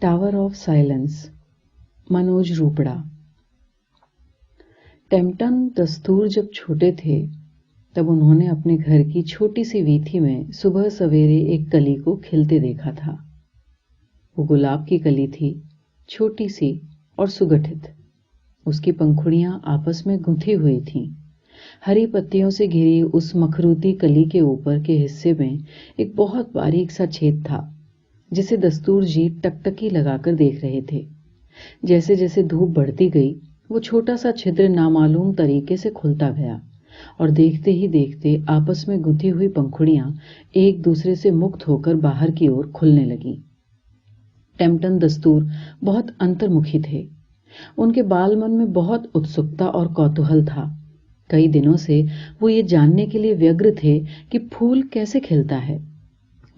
Tower of silence, Manoj Rupda. Tempton Dastur जब छोटे थे तब उन्होंने अपने घर की छोटी सी वीथी में सुबह सवेरे एक कली को खिलते देखा था। वो गुलाब की कली थी, छोटी सी और सुगठित। उसकी पंखुड़ियां आपस में गुंथी हुई थीं। हरी पत्तियों से घिरी उस मखरूती कली के ऊपर के हिस्से में एक बहुत बारीक सा छेद था, जिसे दस्तूर जी टकटकी लगाकर देख रहे थे। जैसे जैसे धूप बढ़ती गई, वो छोटा सा छिद्र नामालूम तरीके से खुलता गया और देखते ही देखते आपस में गुंथी हुई पंखुड़ियां एक दूसरे से मुक्त होकर बाहर की ओर खुलने लगीं। टेम्पटन दस्तूर बहुत अंतर्मुखी थे। उनके बाल मन में बहुत उत्सुकता और कौतूहल था। कई दिनों से वो ये जानने के लिए व्यग्र थे कि फूल कैसे खिलता है।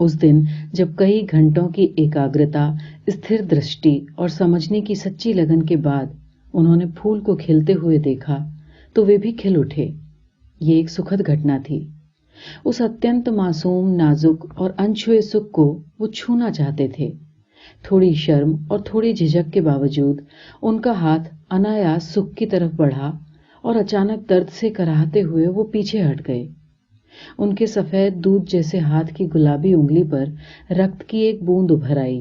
उस दिन जब कई घंटों की एकाग्रता, स्थिर दृष्टि और समझने की सच्ची लगन के बाद उन्होंने फूल को खिलते हुए देखा, तो वे भी खिल उठे। ये एक सुखद घटना थी। उस अत्यंत मासूम, नाजुक और अनछुए सुख को वो छूना चाहते थे। थोड़ी शर्म और थोड़ी झिझक के बावजूद उनका हाथ अनायास सुख की तरफ बढ़ा और अचानक दर्द से कराहते हुए वो पीछे हट गए। उनके सफेद दूध जैसे हाथ की गुलाबी उंगली पर रक्त की एक बूंद उभर आई।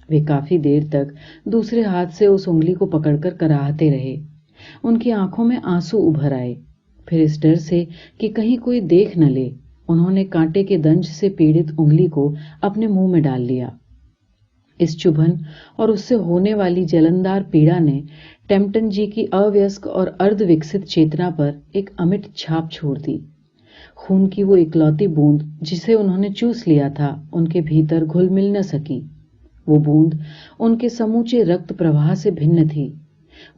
वे काफी देर तक दूसरे हाथ से उस उंगली को पकड़कर कराहते रहे। उनकी आंखों में आंसू उभर आए। फिर इस डर से कि कहीं कोई देख न ले, उन्होंने कांटे के दंश से पीड़ित उंगली को अपने मुंह में डाल लिया। इस चुभन और उससे होने वाली जलनदार पीड़ा ने टेम्पटन जी की अवयस्क और अर्धविकसित चेतना पर एक अमिट छाप छोड़ दी। खून की वो इकलौती बूंद जिसे उन्होंने चूस लिया था, उनके भीतर घुल मिल न सकी। वो बूंद उनके समूचे रक्त प्रवाह से भिन्न थी।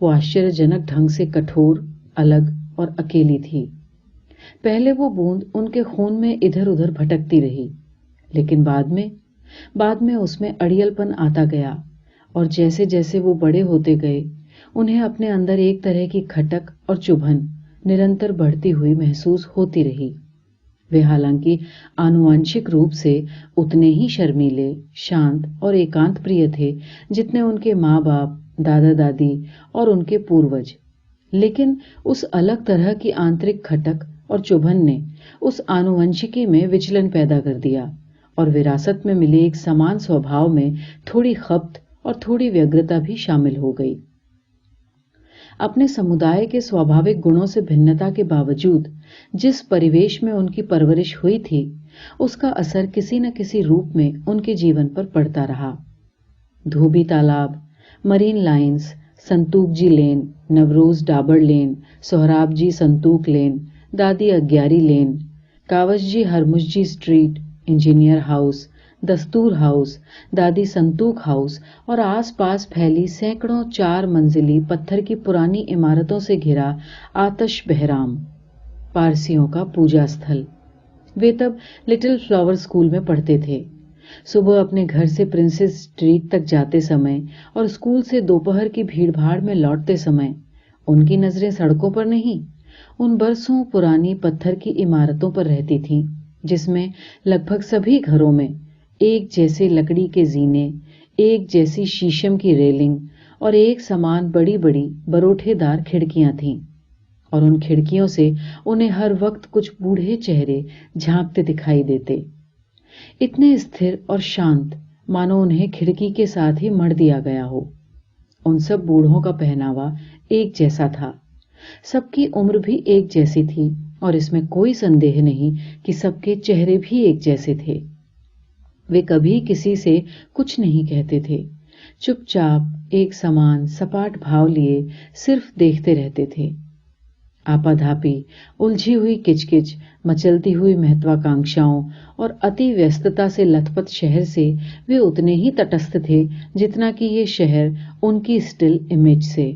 वो आश्चर्यजनक ढंग से कठोर, अलग और अकेली थी। पहले वो बूंद उनके खून में इधर उधर भटकती रही, लेकिन बाद में उसमें अड़ियलपन आता गया और जैसे जैसे वो बड़े होते गए, उन्हें अपने अंदर एक तरह की खटक और चुभन निरंतर बढ़ती हुई महसूस होती रही। वे हालांकि आनुवंशिक रूप से उतने ही शर्मीले, शांत और एकांत प्रिय थे जितने उनके माँ बाप, दादा दादी और उनके पूर्वज, लेकिन उस अलग तरह की आंतरिक खटक और चुभन ने उस आनुवंशिकी में विचलन पैदा कर दिया और विरासत में मिले एक समान स्वभाव में थोड़ी खप्त और थोड़ी व्यग्रता भी शामिल हो गई। अपने समुदाय के स्वाभाविक गुणों से भिन्नता के बावजूद जिस परिवेश में उनकी परवरिश हुई थी, उसका असर किसी न किसी रूप में उनके जीवन पर पड़ता रहा। धोबी तालाब, मरीन लाइंस, संतूक जी लेन, नवरोज डाबर लेन, सोहराब जी संतूक लेन, दादी अग्यारी लेन, कावश जी हरमुश जी स्ट्रीट, इंजीनियर हाउस, दस्तूर हाउस, दादी संतूक हाउस और आसपास फैली सैकड़ों 4 मंजिली पत्थर की पुरानी इमारतों से घिरा आतश बहराम, पारसियों का पूजा स्थल। वे तब लिटिल फ्लावर स्कूल में पढ़ते थे। सुबह अपने घर से प्रिंसेस स्ट्रीट तक जाते समय और स्कूल से दोपहर की भीड़भाड़ में लौटते समय उनकी नजरें सड़कों पर नहीं, उन बरसों पुरानी पत्थर की इमारतों पर रहती थीं, जिसमें लगभग सभी घरों में एक जैसे लकड़ी के जीने, एक जैसी शीशम की रेलिंग और एक समान बड़ी बड़ी बरोठेदार खिड़कियां थीं, और उन खिड़कियों से उन्हें हर वक्त कुछ बूढ़े चेहरे झांकते दिखाई देते, इतने स्थिर और शांत मानो उन्हें खिड़की के साथ ही मढ़ दिया गया हो। उन सब बूढ़ों का पहनावा एक जैसा था, सबकी उम्र भी एक जैसी थी और इसमें कोई संदेह नहीं कि सबके चेहरे भी एक जैसे थे। वे कभी किसी से कुछ नहीं कहते थे, चुपचाप एक समान सपाट भाव लिए सिर्फ देखते रहते थे। आपाधापी, उलझी हुई किचकिच, मचलती हुई महत्वाकांक्षाओं और अति व्यस्तता से लथपथ शहर से वे उतने ही तटस्थ थे जितना कि ये शहर उनकी स्टिल इमेज से।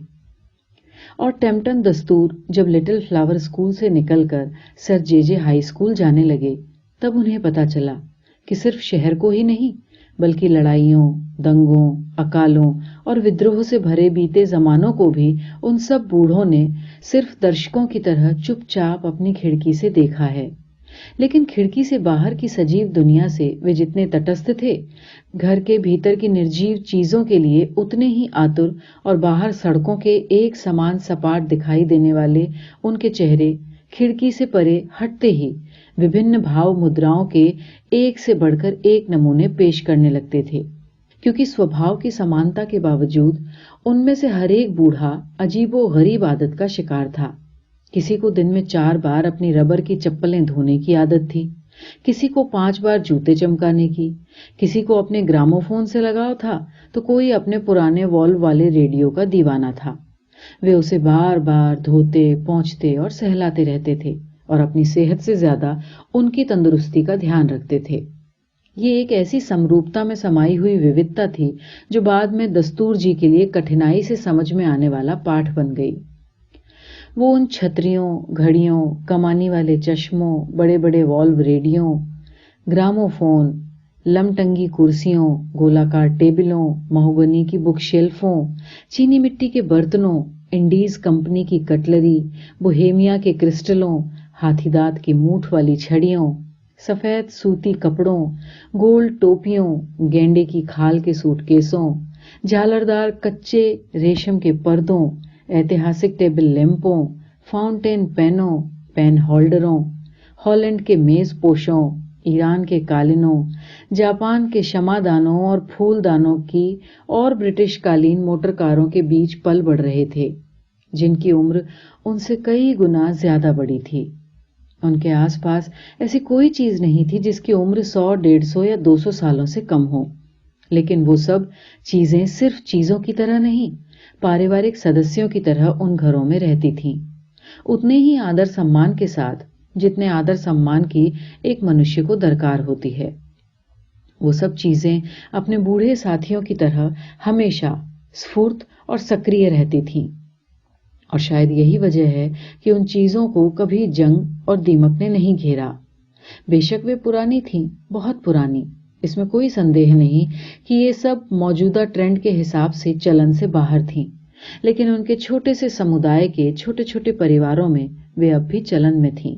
और टेम्पटन दस्तूर जब लिटिल फ्लावर स्कूल से निकलकर सर जे हाई स्कूल जाने लगे, तब उन्हें पता चला कि सिर्फ शहर को ही नहीं, बल्कि लड़ाइयों, दंगों, अकालों और विद्रोह से भरे बीते जमानों को भी उन सब बूढ़ों ने सिर्फ दर्शकों की तरह चुपचाप अपनी खिड़की से देखा है। लेकिन खिड़की से बाहर की सजीव दुनिया से वे जितने तटस्थ थे, घर के भीतर की निर्जीव चीजों के लिए उतने ही आतुर और बाहर सड़कों के एक समान सपाट दिखाई देने वाले उनके चेहरे खिड़की से परे हटते ही विभिन्न भाव मुद्राओं के एक से बढ़कर एक नमूने पेश करने लगते थे, क्योंकि स्वभाव की समानता के बावजूद उनमें से हर एक बूढ़ा अजीबो गरीब आदत का शिकार था। किसी को दिन में 4 बार अपनी रबर की चप्पलें धोने की आदत थी, किसी को 5 बार जूते चमकाने की, किसी को अपने ग्रामोफोन से लगाव था, तो कोई अपने पुराने वॉल्व वाले रेडियो का दीवाना था। वे उसे बार बार धोते, पोंछते और सहलाते रहते थे और अपनी सेहत से ज्यादा उनकी तंदुरुस्ती का ध्यान रखते थे। ये एक ऐसी समरूपता में समाई हुई विविधता थी जो बाद में दस्तूर जी के लिए कठिनाई से समझ में आने वाला पाठ बन गई। वो उन छतरियों, घड़ियों, कमानी वाले चश्मों, बड़े बड़े वॉल्व रेडियो, ग्रामोफोन, लमटंगी कुर्सियों, गोलाकार टेबलों, महोगनी की बुक शेल्फों, चीनी मिट्टी के बर्तनों, इंडीज कंपनी की कटलरी, बोहेमिया के क्रिस्टलों, हाथी दांत की मूठ वाली छड़ियों, सफेद सूती कपड़ों, गोल टोपियों, गेंडे की खाल के सूटकेसों, झालरदार कच्चे रेशम के पर्दों, ऐतिहासिक टेबल लैंपों, फाउंटेन पेनों, पेन होल्डरों, हॉलैंड के मेज पोशों, ईरान के कालीनों, जापान के क्षमादानों और फूलदानों की और ब्रिटिश कालीन मोटर कारों के बीच पल बढ़ रहे थे, जिनकी उम्र उनसे कई गुना ज्यादा बड़ी थी। उनके आसपास ऐसी कोई चीज नहीं थी जिसकी उम्र 100, 150 या 200 सालों से कम हो, लेकिन वो सब चीजें सिर्फ चीजों की तरह नहीं, पारिवारिक सदस्यों की तरह उन घरों में रहती थीं, उतने ही आदर सम्मान के साथ जितने आदर सम्मान की एक मनुष्य को दरकार होती है। वो सब चीजें अपने बूढ़े साथियों की तरह हमेशा स्फूर्त और सक्रिय रहती थीं, और शायद यही वजह है कि उन चीजों को कभी जंग और दीमक ने नहीं घेरा। बेशक वे पुरानी थीं, बहुत पुरानी, इसमें कोई संदेह नहीं कि ये सब मौजूदा ट्रेंड के हिसाब से चलन से बाहर थीं, लेकिन उनके छोटे से समुदाय के छोटे छोटे परिवारों में वे अब भी चलन में थीं।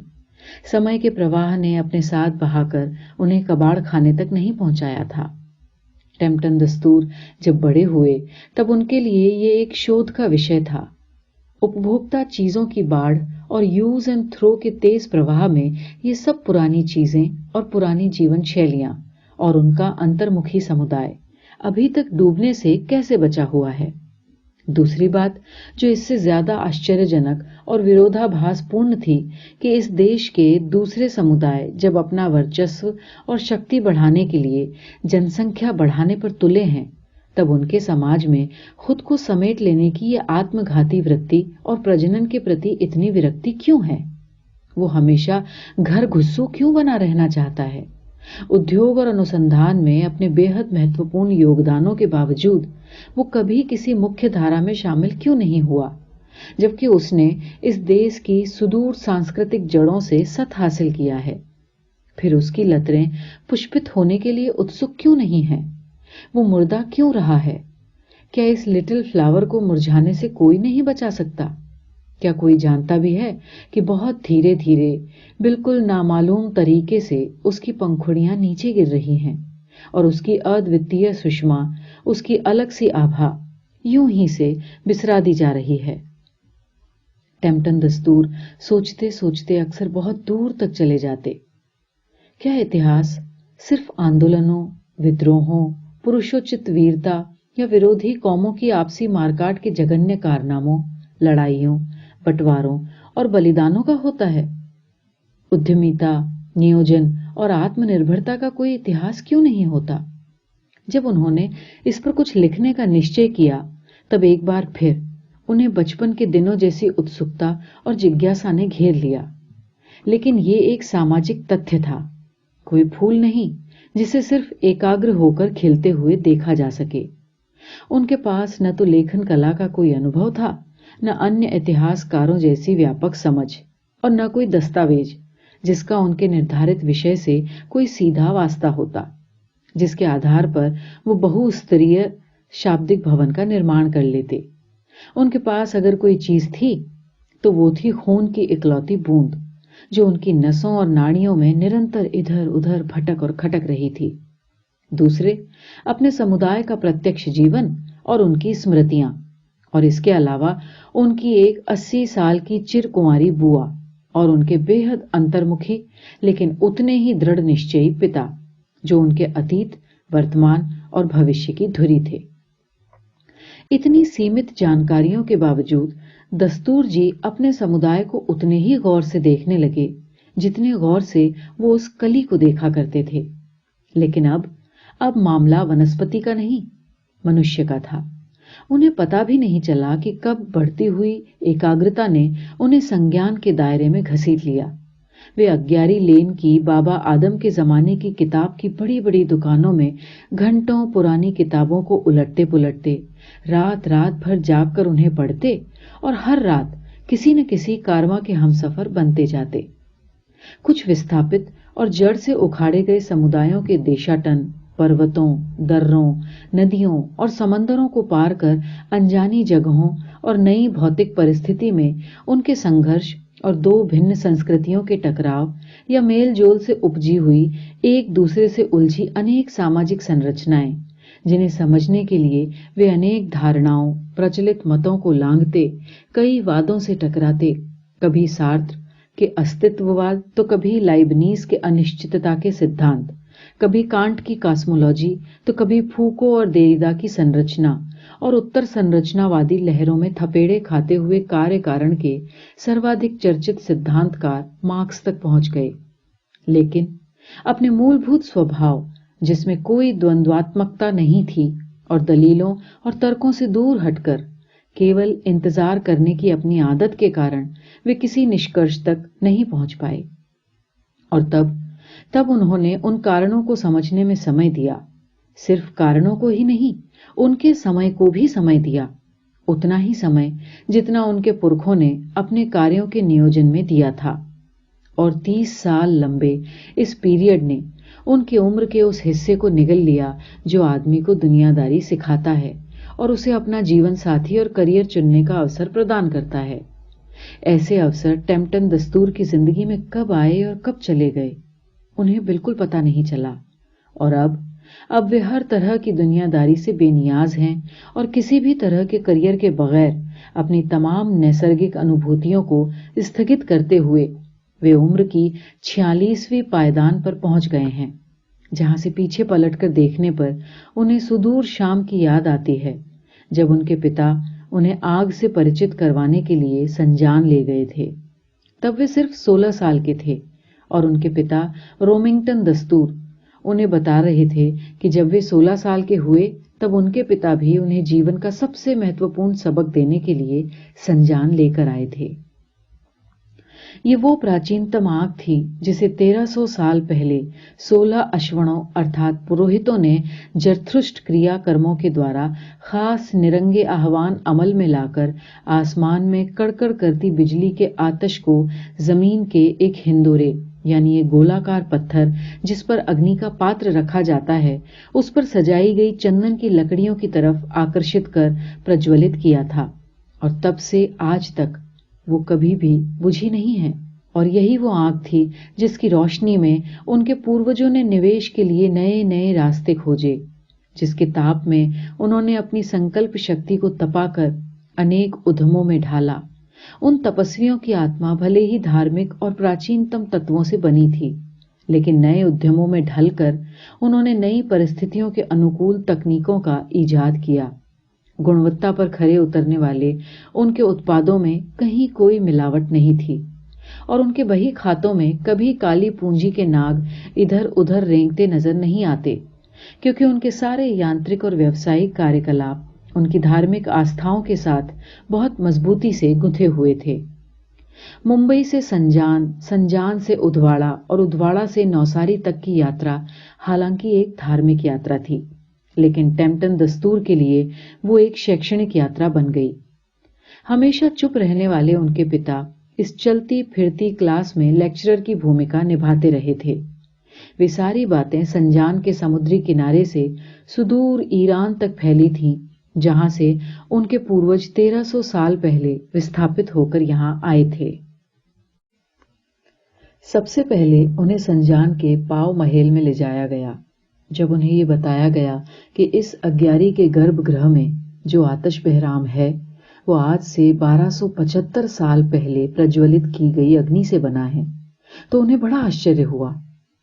समय के प्रवाह ने अपने साथ बहाकर उन्हें कबाड़ खाने तक नहीं पहुंचाया था। टेम्पटन दस्तूर जब बड़े हुए तब उनके लिए ये एक शोध का विषय था। उपभोक्ता चीजों की बाढ़ और यूज एंड थ्रो के तेज प्रवाह में ये सब पुरानी चीजें और पुरानी जीवन शैलियां और उनका अंतर्मुखी समुदाय अभी तक डूबने से कैसे बचा हुआ है। दूसरी बात जो इससे ज्यादा आश्चर्यजनक और विरोधाभासपूर्ण थी कि इस देश के दूसरे समुदाय जब अपना वर्चस्व और शक्ति बढ़ाने के लिए जनसंख्या बढ़ाने पर तुले हैं, तब उनके समाज में खुद को समेट लेने की ये आत्मघाती वृत्ति और प्रजनन के प्रति इतनी विरक्ति क्यों है? वो हमेशा घर घुस्सू क्यों बना रहना चाहता है? उद्योग और अनुसंधान में अपने बेहद महत्वपूर्ण योगदानों के बावजूद वो कभी किसी मुख्य धारा में शामिल क्यों नहीं हुआ, जबकि उसने इस देश की सुदूर सांस्कृतिक जड़ों से सत हासिल किया है? फिर उसकी लतरें पुष्पित होने के लिए उत्सुक क्यों नहीं है? वो मुर्दा क्यों रहा है? क्या इस लिटिल फ्लावर को मुरझाने से कोई नहीं बचा सकता? क्या कोई जानता भी है कि बहुत धीरे धीरे, बिल्कुल नामालूम तरीके से उसकी पंखुड़ियां नीचे गिर रही हैं और उसकी अद्वितीय सुषमा, उसकी अलग सी आभा यूं ही से बिसरा दी जा रही है। टेम्पटन दस्तूर सोचते सोचते अक्सर बहुत दूर तक चले जाते। क्या इतिहास सिर्फ आंदोलनों, विद्रोहों, पुरुषोचित वीरता या विरोधी कौमों की आपसी मारकाट के जघन्य कारनामों, लड़ाइयों, बंटवारों और बलिदानों का होता है? उद्यमिता, नियोजन और आत्मनिर्भरता का कोई इतिहास क्यों नहीं होता? जब उन्होंने इस पर कुछ लिखने का निश्चय किया, तब एक बार फिर उन्हें बचपन के दिनों जैसी उत्सुकता और जिज्ञासा ने घेर लिया। लेकिन ये एक सामाजिक तथ्य था, कोई फूल नहीं जिसे सिर्फ एकाग्र होकर खिलते हुए देखा जा सके। उनके पास न तो लेखन कला का कोई अनुभव था, न अन्य इतिहासकारों जैसी व्यापक समझ, और न कोई दस्तावेज जिसका उनके निर्धारित विषय से कोई सीधा वास्ता होता, जिसके आधार पर वो बहुस्तरीय शाब्दिक भवन का निर्माण कर लेते। उनके पास अगर कोई चीज थी तो वो थी खून की इकलौती बूंद, जो उनकी नसों और नाड़ियों में निरंतर इधर उधर भटक और खटक रही थी। दूसरे, अपने समुदाय का प्रत्यक्ष जीवन और उनकी स्मृतियां, और इसके अलावा उनकी एक 80 साल की चिरकुंवारी बुआ और उनके बेहद अंतर्मुखी लेकिन उतने ही दृढ़ निश्चयी पिता, जो उनके अतीत, वर्तमान और भविष्य की धुरी थे। इतनी सीमित जानकारियों के बावजूद दस्तूर जी अपने समुदाय को उतने ही गौर से देखने लगे जितने गौर से वो उस कली को देखा करते थे। लेकिन अब मामला वनस्पति का नहीं, मनुष्य का था। उन्हें पता भी नहीं चला कि कब बढ़ती हुई एकाग्रता ने उन्हें संज्ञान के दायरे में घसीट लिया। वे 11 लेन की बाबा आदम के जमाने की किताब की बड़ी बड़ी दुकानों में घंटों पुरानी किताबों को उलटते पुलटते, रात रात भर जाग कर उन्हें पढ़ते और हर रात किसी न किसी कारवां के हमसफर बनते जाते। कुछ विस्थापित और जड़ से उखाड़े गए समुदायों के देशाटन, पर्वतों, दर्रों, नदियों और समंदरों को पार कर अनजानी जगहों और नई भौतिक परिस्थिति में उनके संघर्ष और दो भिन्न संस्कृतियों के टकराव या मेल जोल से उपजी हुई एक दूसरे से उलझी अनेक सामाजिक संरचनाएं, जिन्हें समझने के लिए वे अनेक धारणाओं, प्रचलित मतों को लांघते, कई वादों से टकराते, कभी सार्त्र के अस्तित्ववाद तो कभी लाइबनीज के अनिश्चितता के सिद्धांत, कभी कांट की कॉस्मोलॉजी तो कभी फूको और देरिदा की संरचना और उत्तर संरचनावादी लहरों में थपेड़े खाते हुए कार्य कारण के सर्वाधिक चर्चित सिद्धांतकार मार्क्स तक पहुंच गए। लेकिन अपने मूलभूत स्वभाव, जिसमें कोई द्वंद्वात्मकता नहीं थी और दलीलों और तर्कों से दूर हटकर केवल इंतजार करने की अपनी आदत के कारण वे किसी निष्कर्ष तक नहीं पहुंच पाए। और तब उन्होंने उन कारणों को समझने में समय दिया। सिर्फ कारणों को ही नहीं, उनके समय को भी समय दिया, उतना ही समय जितना उनके पुरखों ने अपने कार्यों के नियोजन में दिया था। और 30 साल लंबे इस पीरियड ने उनकी उम्र के उस हिस्से को निगल लिया जो आदमी को दुनियादारी सिखाता है और उसे अपना जीवन साथी और करियर चुनने का अवसर प्रदान करता है। ऐसे अवसर टेम्पटन दस्तूर की जिंदगी में कब आए और कब चले गए, उन्हें बिल्कुल पता नहीं चला। और अब वे हर तरह की दुनियादारी से बेनियाज हैं और किसी भी तरह के करियर के बगैर अपनी तमाम नैसर्गिक अनुभूतियों को स्थगित करते हुए वे उम्र की 46वीं पायदान पर पहुंच गए हैं, जहां से पीछे पलटकर देखने पर उन्हें सुदूर शाम की याद आती है, जब उनके पिता उन्हें आग से परिचित करवाने के लिए संजान ले गए थे। तब वे सिर्फ 16 साल के थे और उनके पिता रोमिंगटन दस्तूर उन्हें बता रहे थे कि जब वे 16 साल के हुए तब उनके पिता भी उन्हें जीवन का सबसे महत्वपूर्ण सबक देने के लिए संजान लेकर आए थे। ये वो प्राचीनतम आग थी जिसे 1300 साल पहले 16 अश्वणों अर्थात पुरोहितों ने जरथुष्ट क्रिया कर्मों के द्वारा खास निरंगे आह्वान अमल में लाकर आसमान में कड़कड़ करती बिजली के आतश को जमीन के एक हिंदोरे यानी ये गोलाकार पत्थर जिस पर अग्नि का पात्र रखा जाता है, उस पर सजाई गई चंदन की लकड़ियों की तरफ आकर्षित कर प्रज्वलित किया था। और तब से आज तक वो कभी भी बुझी नहीं है। और यही वो आग थी जिसकी रोशनी में उनके पूर्वजों ने निवेश के लिए नए नए रास्ते खोजे, जिसके ताप में उन्होंने अपनी संकल्प शक्ति को तपाकर अनेक उद्यमों में ढाला। उन तपस्वियों की आत्मा भले ही धार्मिक और प्राचीनतम तत्वों से बनी थी, लेकिन नए उद्यमों में ढलकर उन्होंने नई परिस्थितियों के अनुकूल तकनीकों का इजाद किया। गुणवत्ता पर खरे उतरने वाले उनके उत्पादों में कहीं कोई मिलावट नहीं थी और उनके बही खातों में कभी काली पूंजी के नाग इधर उधर रेंगते नजर नहीं आते, क्योंकि उनके सारे यांत्रिक और व्यावसायिक कार्यकलाप उनकी धार्मिक आस्थाओं के साथ बहुत मजबूती से गुंथे हुए थे। मुंबई से संजान, संजान से उदवाड़ा और उदवाड़ा से नौसारी तक की यात्रा हालांकि एक धार्मिक यात्रा थी, लेकिन टेम्पटन दस्तूर के लिए वो एक शैक्षणिक यात्रा बन गई। हमेशा चुप रहने वाले उनके पिता इस चलती फिरती क्लास में लेक्चरर की भूमिका निभाते रहे थे। वे सारी बातें संजान के समुद्री किनारे से सुदूर ईरान तक फैली थीं, जहां से उनके पूर्वज 1300 साल पहले विस्थापित होकर यहां आए थे। सबसे पहले उन्हें संजान के पाव महल में ले जाया गया। जब उन्हें ये बताया गया कि इस अग्यारी के गर्भगृह में जो आतिश बहराम है वो आज से 1275 साल पहले प्रज्वलित की गई अग्नि से बना है, तो उन्हें बड़ा आश्चर्य हुआ।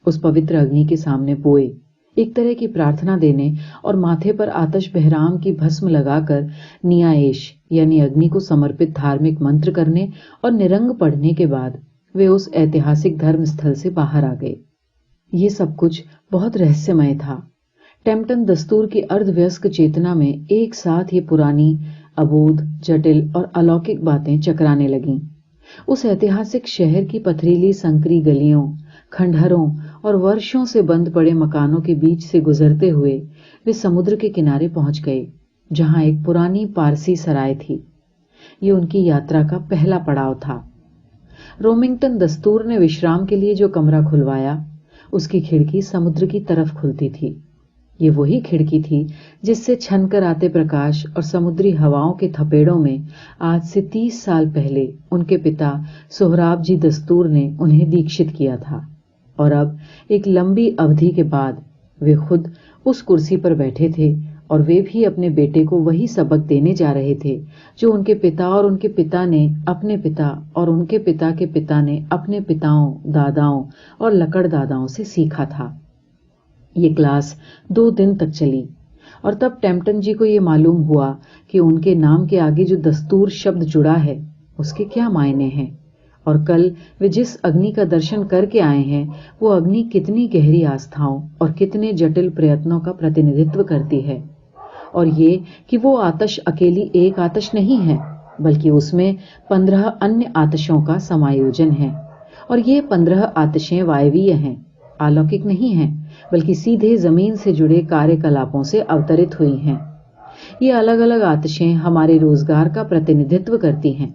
उस पवित्र अग्नि के सामने बोए एक तरह की प्रार्थना देने और माथे पर आतिश बहराम की भस्म लगाकर नियाएश यानी अग्नि को समर्पित धार्मिक मंत्र करने और निरंग पढ़ने के बाद वे उस ऐतिहासिक धर्म स्थल से बाहर आ गए। ये सब कुछ बहुत रहस्यमय था। टेम्पटन दस्तूर की अर्धवयस्क चेतना में एक साथ ये पुरानी, अबोध, जटिल और अलौकिक बातें चकराने लगीं। उस ऐतिहासिक शहर की पथरीली संकरी गलियों, खंडहरों और वर्षों से बंद पड़े मकानों के बीच से गुजरते हुए वे समुद्र के किनारे पहुंच गए, जहां एक पुरानी पारसी सराय थी। ये उनकी यात्रा का पहला पड़ाव था। रोमिंगटन दस्तूर ने विश्राम के लिए जो कमरा खुलवाया, उसकी खिड़की समुद्र की तरफ खुलती थी। ये वही खिड़की थी जिससे छनकर आते प्रकाश और समुद्री हवाओं के थपेड़ों में आज से 30 साल पहले उनके पिता सोहराब जी दस्तूर ने उन्हें दीक्षित किया था। और अब एक लंबी अवधि के बाद वे खुद उस कुर्सी पर बैठे थे और वे भी अपने बेटे को वही सबक देने जा रहे थे जो उनके पिता और उनके पिता ने अपने पिता और उनके पिता के पिता ने अपने पिताओं, दादाओं और लकड़ दादाओं से सीखा था। ये क्लास 2 दिन तक चली और तब टेम्पटन जी को ये मालूम हुआ कि उनके नाम के आगे जो दस्तूर शब्द जुड़ा है उसके क्या मायने हैं, और कल वे जिस अग्नि का दर्शन करके आए हैं वो अग्नि कितनी गहरी आस्थाओं और कितने जटिल प्रयत्नों का प्रतिनिधित्व करती है, और ये कि वो आतिश अकेली एक आतिश नहीं है बल्कि उसमें 15 अन्य आतिशों का समायोजन है, और ये 15 आतिशें वायवीय हैं, अलौकिक नहीं हैं बल्कि सीधे जमीन से जुड़े कार्यकलापों से अवतरित हुई हैं। ये अलग अलग आतिशें हमारे रोजगार का प्रतिनिधित्व करती हैं,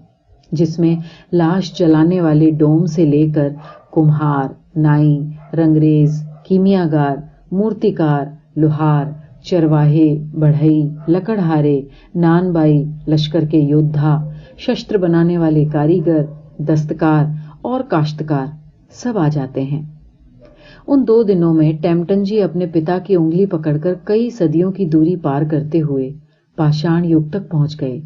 जिसमें लाश जलाने वाले डोम से लेकर कुम्हार, नाई, रंगरेज, कीमियागार, मूर्तिकार, लोहार, चरवाहे, बढ़ई, लकड़हारे, नानबाई, लश्कर के योद्धा, शस्त्र बनाने वाले कारीगर, दस्तकार और काश्तकार सब आ जाते हैं। उन 2 दिनों में टेम्पटन जी अपने पिता की उंगली पकड़कर कई सदियों की दूरी पार करते हुए पाषाण युग तक पहुंच गए।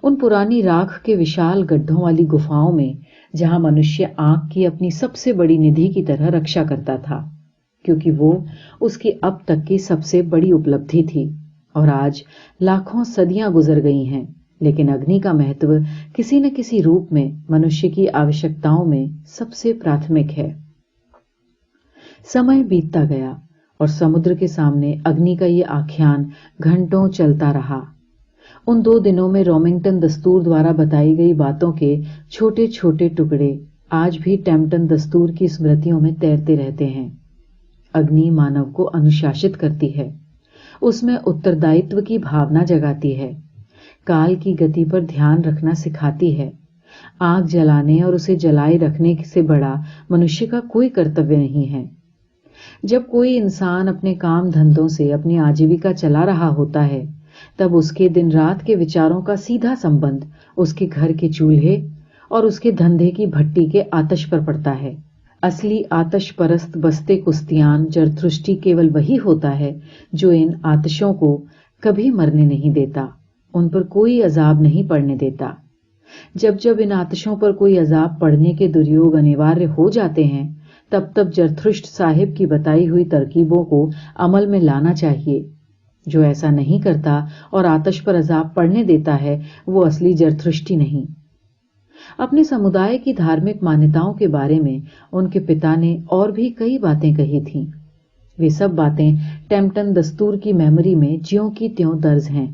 उन पुरानी राख के विशाल गड्ढों वाली गुफाओं में जहां मनुष्य आंख की अपनी सबसे बड़ी निधि की तरह रक्षा करता था, क्योंकि वो उसकी अब तक की सबसे बड़ी उपलब्धि थी। और आज लाखों सदियां गुजर गई हैं, लेकिन अग्नि का महत्व किसी न किसी रूप में मनुष्य की आवश्यकताओं में सबसे प्राथमिक है। समय बीतता गया और समुद्र के सामने अग्नि का ये आख्यान घंटों चलता रहा। उन 2 दिनों में रोमिंगटन दस्तूर द्वारा बताई गई बातों के छोटे छोटे टुकड़े आज भी टेम्पटन दस्तूर की स्मृतियों में तैरते रहते हैं। अग्नि मानव को अनुशासित करती है, उसमें उत्तरदायित्व की भावना जगाती है, काल की गति पर ध्यान रखना सिखाती है। आग जलाने और उसे जलाए रखने से बड़ा मनुष्य का कोई कर्तव्य नहीं है। जब कोई इंसान अपने काम धंधों से अपनी आजीविका चला रहा होता है, तब उसके दिन रात के विचारों का सीधा संबंध उसके घर के चूल्हे और उसके धंधे की भट्टी के आतिश पर पड़ता है। असली आतिश परस्त बस्ते कुश्तियान जरथुष्टी केवल वही होता है जो इन आतिशों को कभी मरने नहीं देता, उन पर कोई अजाब नहीं पड़ने देता। जब जब इन आतिशों पर कोई अजाब पड़ने के दुर्योग अनिवार्य हो जाते हैं, तब तब जरथुष्ट साहिब की बताई हुई तरकीबों को अमल में लाना चाहिए। जो ऐसा नहीं करता और आतिश पर अजाब पड़ने देता है, वो असली जरथुष्टी नहीं। अपने समुदाय की धार्मिक मान्यताओं के बारे में उनके पिता ने और भी कई बातें कही थीं। वे सब बातें टेम्पटन दस्तूर की मेमोरी में ज्यों की त्यों दर्ज हैं।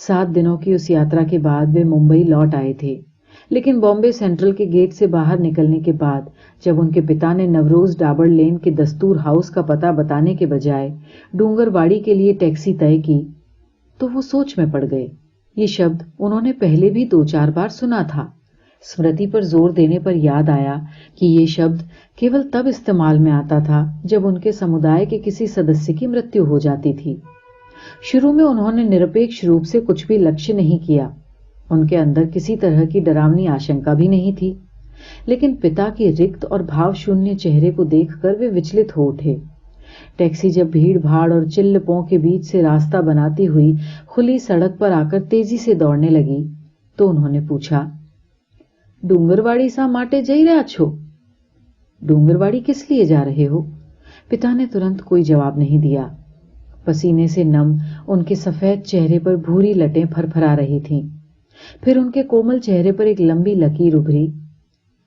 7 दिनों की उस यात्रा के बाद वे मुंबई लौट आए थे, लेकिन बॉम्बे सेंट्रल के गेट से बाहर निकलने के बाद जब उनके पिता ने नवरोज डाबर लेन के दस्तूर हाउस का पता बताने के बजाय डूंगरवाड़ी के लिए टैक्सी तय की, तो वो सोच में पड़ गए। ये शब्द उन्होंने पहले भी 2-4 बार सुना था। स्मृति पर जोर देने पर याद आया कि ये शब्द केवल तब इस्तेमाल में आता था जब उनके समुदाय के किसी सदस्य की मृत्यु हो जाती थी। शुरू में उन्होंने निरपेक्ष रूप से कुछ भी लक्ष्य नहीं किया। उनके अंदर किसी तरह की डरावनी आशंका भी नहीं थी। लेकिन पिता के रिक्त और भावशून्य चेहरे को देखकर वे विचलित हो उठे। टैक्सी जब भीड़ भाड़ और चिल्लपों के बीच से रास्ता बनाती हुई खुली सड़क पर आकर तेजी से दौड़ने लगी तो उन्होंने पूछा, डूंगरवाड़ी सा माटे जई रहा छो? डूंगरवाड़ी किस लिए जा रहे हो? पिता ने तुरंत कोई जवाब नहीं दिया। पसीने से नम उनके सफेद चेहरे पर भूरी लटें फरफरा रही थीं। फिर उनके कोमल चेहरे पर एक लंबी लकीर उभरी,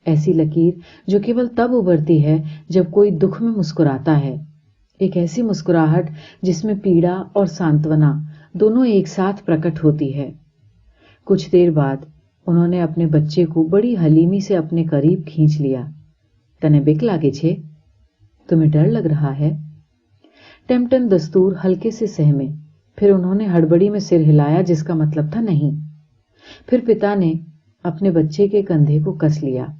ऐसी लकीर जो केवल तब उभरती है जब कोई दुख में मुस्कुराता है। एक ऐसी मुस्कुराहट जिसमें पीड़ा और सांत्वना दोनों एक साथ प्रकट होती है। कुछ देर बाद उन्होंने अपने बच्चे को बड़ी हलीमी से अपने करीब खींच लिया। तने बिक लागे छे? तुम्हें डर लग रहा है? टेम्पटन दस्तूर हल्के से सहमे। फिर उन्होंने हड़बड़ी में सिर हिलाया, जिसका मतलब था नहीं। फिर पिता ने अपने बच्चे के कंधे को कस लिया।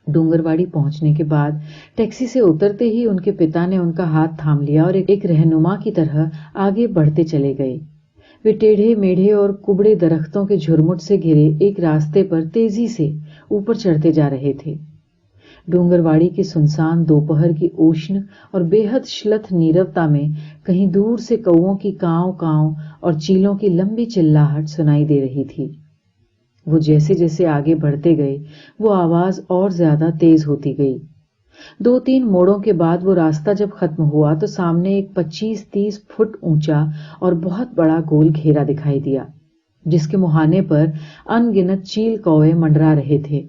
डूंगरवाड़ी पहुंचने के बाद टैक्सी से उतरते ही उनके पिता ने उनका हाथ थाम लिया और एक रहनुमा की तरह आगे बढ़ते चले गए। वे टेढ़े मेढ़े और कुबड़े दरख्तों के झुरमुट से घिरे एक रास्ते पर तेजी से ऊपर चढ़ते जा रहे थे। डूंगरवाड़ी की सुनसान दोपहर की उष्ण और बेहद श्लथ नीरवता में कहीं दूर से कौओं की कांव कांव और चीलों की लंबी चिल्लाहट सुनाई दे रही थी। वो जैसे जैसे आगे बढ़ते गए वो आवाज और ज्यादा तेज होती गई। 2-3 मोड़ों के बाद वो रास्ता जब खत्म हुआ तो सामने एक 25-30 फुट ऊंचा और बहुत बड़ा गोल घेरा दिखाई दिया, जिसके मुहाने पर अनगिनत चील कौवे मंडरा रहे थे।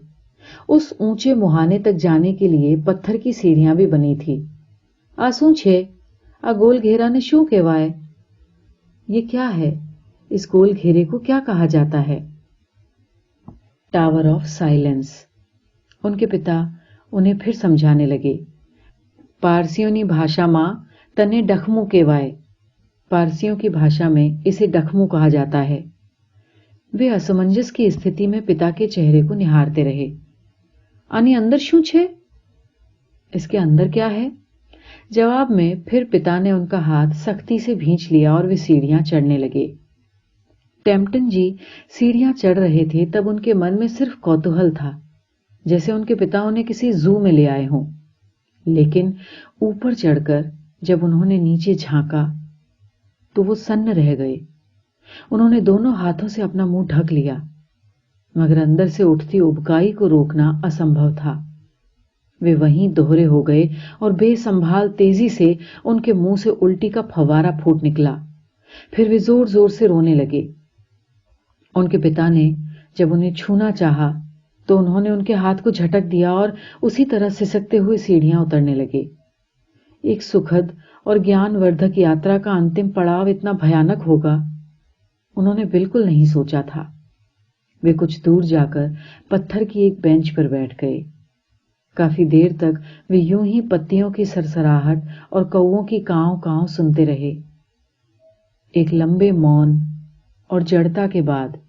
उस ऊंचे मुहाने तक जाने के लिए पत्थर की सीढ़ियां भी बनी थी। आंसू छे आ गोल घेरा ने शू कहवाए? ये क्या है? इस गोल घेरे को क्या कहा जाता है? Tower of silence. उनके पिता उन्हें फिर समझाने लगे। पारसियों भाषा मां तने डखमू केवाए। पारसियों की भाषा में इसे डखमू कहा जाता है। वे असमंजस की स्थिति में पिता के चेहरे को निहारते रहे। आनी अंदर शू छे? इसके अंदर क्या है? जवाब में फिर पिता ने उनका हाथ सख्ती से भींच लिया और वे सीढ़ियां चढ़ने लगे। टेम्पटन जी सीढ़ियां चढ़ रहे थे तब उनके मन में सिर्फ कौतूहल था, जैसे उनके पिता उन्हें किसी जू में ले आए हों। लेकिन ऊपर चढ़कर जब उन्होंने नीचे झांका तो वो सन्न रह गए। उन्होंने दोनों हाथों से अपना मुंह ढक लिया, मगर अंदर से उठती उबकाई को रोकना असंभव था। वे वहीं दोहरे हो गए और बेसंभाल तेजी से उनके मुंह से उल्टी का फव्वारा फूट निकला। फिर वे जोर जोर से रोने लगे। उनके पिता ने जब उन्हें छूना चाहा तो उन्होंने उनके हाथ को झटक दिया और उसी तरह सिसकते हुए सीढ़ियां उतरने लगे। एक सुखद और ज्ञानवर्धक यात्रा का अंतिम पड़ाव इतना भयानक होगा, उन्होंने बिल्कुल नहीं सोचा था। वे कुछ दूर जाकर पत्थर की एक बेंच पर बैठ गए। काफी देर तक वे यूं ही पत्तियों की सरसराहट और कौओं की कांव कांव सुनते रहे। एक लंबे मौन और जड़ता के बाद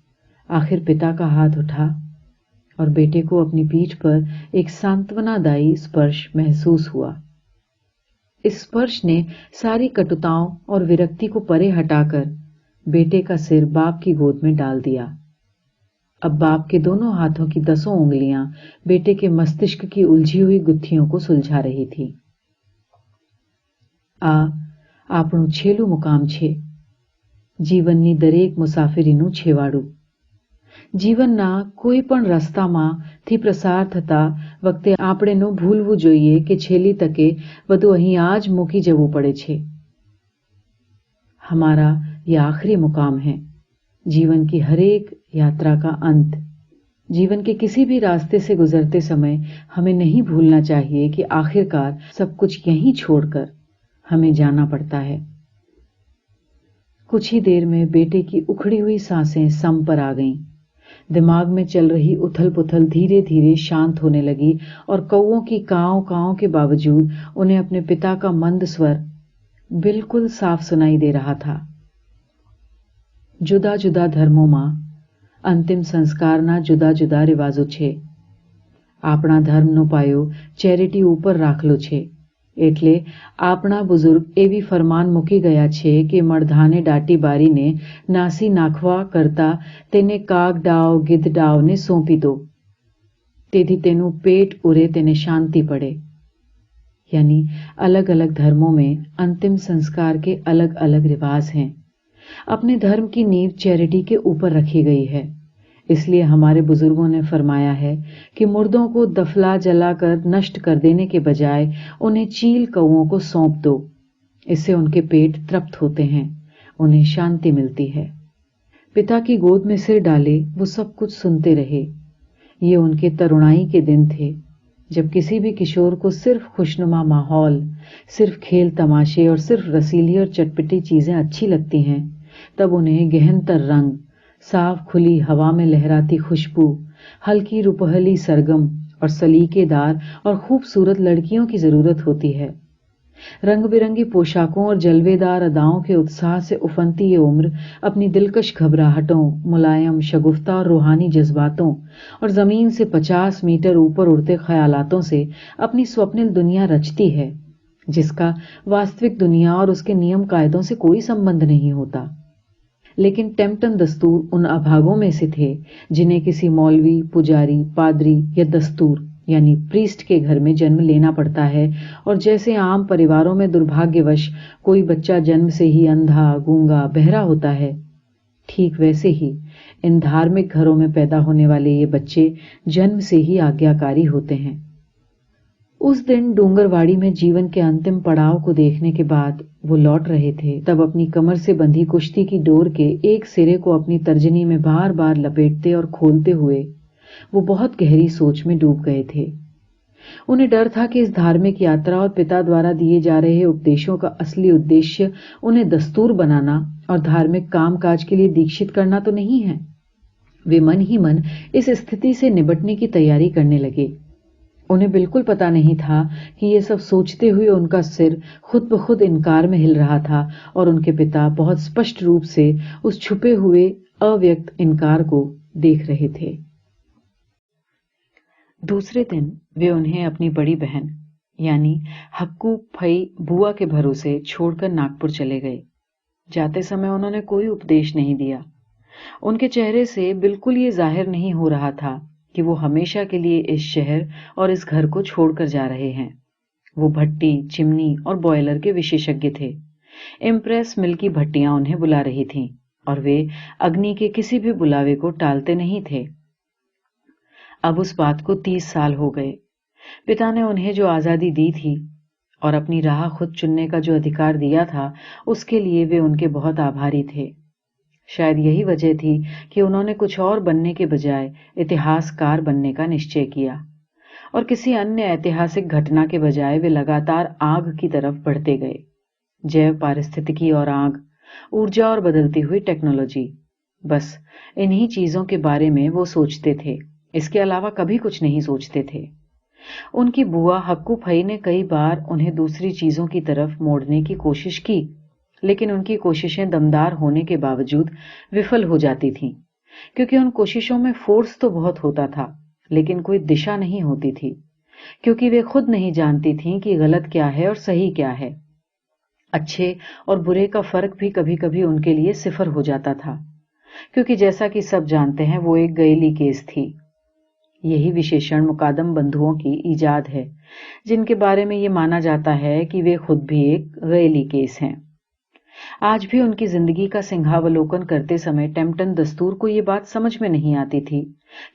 आखिर पिता का हाथ उठा और बेटे को अपनी पीठ पर एक सांत्वनादायी स्पर्श महसूस हुआ। इस स्पर्श ने सारी कटुताओं और विरक्ति को परे हटाकर बेटे का सिर बाप की गोद में डाल दिया। अब बाप के दोनों हाथों की 10 उंगलियां बेटे के मस्तिष्क की उलझी हुई गुत्थियों को सुलझा रही थी। આપણું છેલ્લું મુકામ છે। જીવનની દરેક મુસાફરીનું છેવાડું। જીવનના કોઈ પણ રસ્તામાંથી પ્રસાર થતા વખતે આપણે નો ભૂલવું જોઈએ કે છેલ્લી તકે બધું અહીં આ જ મૂકી જવું પડે છે। हमारा ये आखिरी मुकाम है। जीवन की हर एक यात्रा का अंत। जीवन के किसी भी रास्ते से गुजरते समय हमें नहीं भूलना चाहिए कि आखिरकार सब कुछ यहीं छोड़कर हमें जाना पड़ता है। कुछ ही देर में बेटे की उखड़ी हुई सांसें सम पर आ गईं। दिमाग में चल रही उथल पुथल धीरे धीरे शांत होने लगी और कौओं की कांव कांव के बावजूद उन्हें अपने पिता का मंद स्वर बिल्कुल साफ सुनाई दे रहा था। जुदा जुदा धर्मों में अंतिम संस्कारना जुदा जुदा रिवाजों छे। आपणा धर्मनो पायो चेरिटी ऊपर राखलो छे, एटले आपणा बुजुर्ग एवी फरमान मूकी गया छे कि मळधाने दाटी बारीने नासी नाखवा करता तेने काग डाव गिद्ध डावने सोंपी दो। तेथी तेनु पेट उरे तेने शांति पड़े। यानी अलग अलग धर्मों में अंतिम संस्कार के अलग अलग रिवाज हैं। अपने धर्म की नींव चैरिटी के ऊपर रखी गई है। इसलिए हमारे बुजुर्गों ने फरमाया है कि मुर्दों को दफला जलाकर नष्ट कर देने के बजाय उन्हें चील कौओं को सौंप दो। इससे उनके पेट तृप्त होते हैं, उन्हें शांति मिलती है। पिता की गोद में सिर डाले वो सब कुछ सुनते रहे। ये उनके तरुणाई के दिन थे, जब किसी भी किशोर को सिर्फ खुशनुमा माहौल, सिर्फ खेल तमाशे और सिर्फ रसीली और चटपटी चीजें अच्छी लगती हैं, तब उन्हें गहनतर रंग, साफ खुली हवा में लहराती खुशबू, हल्की रुपहली सरगम और सलीकेदार और खूबसूरत लड़कियों की जरूरत होती है। रंग बिरंगी पोशाकों और जलवेदार अदाओं के उत्साह से उफनती ये उम्र अपनी दिलकश घबराहटों, मुलायम शगुफ्ता और रूहानी जज्बातों और जमीन से 50 मीटर ऊपर उड़ते ख्यालातों से अपनी स्वप्निल दुनिया रचती है, जिसका वास्तविक दुनिया और उसके नियम कायदों से कोई संबंध नहीं होता। लेकिन टेम्पटन दस्तूर उन अभागों में से थे जिन्हें किसी मौलवी, पुजारी, पादरी या दस्तूर यानी प्रीस्ट के घर में जन्म लेना पड़ता है। और जैसे आम परिवारों में दुर्भाग्यवश कोई बच्चा जन्म से ही अंधा, गूंगा, बहरा होता है, ठीक वैसे ही इन धार्मिक घरों में पैदा होने वाले ये बच्चे जन्म से ही आज्ञाकारी होते हैं। उस दिन डूंगरवाड़ी में जीवन के अंतिम पड़ाव को देखने के बाद वो लौट रहे थे, तब अपनी कमर से बंधी कुश्ती की डोर के एक सिरे को अपनी तर्जनी में बार बार लपेटते और खोलते हुए वो बहुत गहरी सोच में डूब गए थे। उन्हें डर था कि इस धार्मिक यात्रा और पिता द्वारा दिए जा रहे उपदेशों का असली उद्देश्य उन्हें दस्तूर बनाना और धार्मिक कामकाज के लिए दीक्षित करना तो नहीं है। वे मन ही मन इस स्थिति से निपटने की तैयारी करने लगे। उन्हें बिल्कुल पता नहीं था कि ये सब सोचते हुए उनका सिर खुद ब खुद इनकार में हिल रहा था और उनके पिता बहुत स्पष्ट रूप से उस छुपे हुए अव्यक्त इनकार को देख रहे थे। दूसरे दिन वे उन्हें अपनी बड़ी बहन यानी हक्कू फई बुआ के भरोसे छोड़कर नागपुर चले गए। जाते समय उन्होंने कोई उपदेश नहीं दिया। उनके चेहरे से बिल्कुल ये जाहिर नहीं हो रहा था कि वो हमेशा के लिए इस शहर और इस घर को छोड़कर जा रहे हैं। वो भट्टी, चिमनी और बॉयलर के विशेषज्ञ थे। इम्प्रेस मिल की भट्टियां उन्हें बुला रही थीं और वे अग्नि के किसी भी बुलावे को टालते नहीं थे। अब उस बात को 30 साल हो गए। पिता ने उन्हें जो आजादी दी थी और अपनी राह खुद चुनने का जो अधिकार दिया था, उसके लिए वे उनके बहुत आभारी थे। शायद यही वजह थी कि उन्होंने कुछ और बनने के बजाय इतिहासकार बनने का निश्चय किया और किसी अन्य ऐतिहासिक घटना के बजाय वे लगातार आग की तरफ बढ़ते गए। जैव पारिस्थितिकी और आग, ऊर्जा और बदलती हुई टेक्नोलॉजी, बस इन्हीं चीजों के बारे में वो सोचते थे। इसके अलावा कभी कुछ नहीं सोचते थे। उनकी बुआ हक्कू फई ने कई बार उन्हें दूसरी चीजों की तरफ मोड़ने की कोशिश की, लेकिन उनकी कोशिशें दमदार होने के बावजूद विफल हो जाती थीं, क्योंकि उन कोशिशों में फोर्स तो बहुत होता था, लेकिन कोई दिशा नहीं होती थी, क्योंकि वे खुद नहीं जानती थीं कि गलत क्या है और सही क्या है। अच्छे और बुरे का फर्क भी कभी कभी उनके लिए सिफर हो जाता था, क्योंकि जैसा कि सब जानते हैं वो एक गैली केस थी। यही विशेषण मुकादम बंधुओं की ईजाद है, जिनके बारे में ये माना जाता है कि वे खुद भी एक गैली केस हैं। आज भी उनकी जिंदगी का सिंहावलोकन करते समय टेम्पटन दस्तूर को ये बात समझ में नहीं आती थी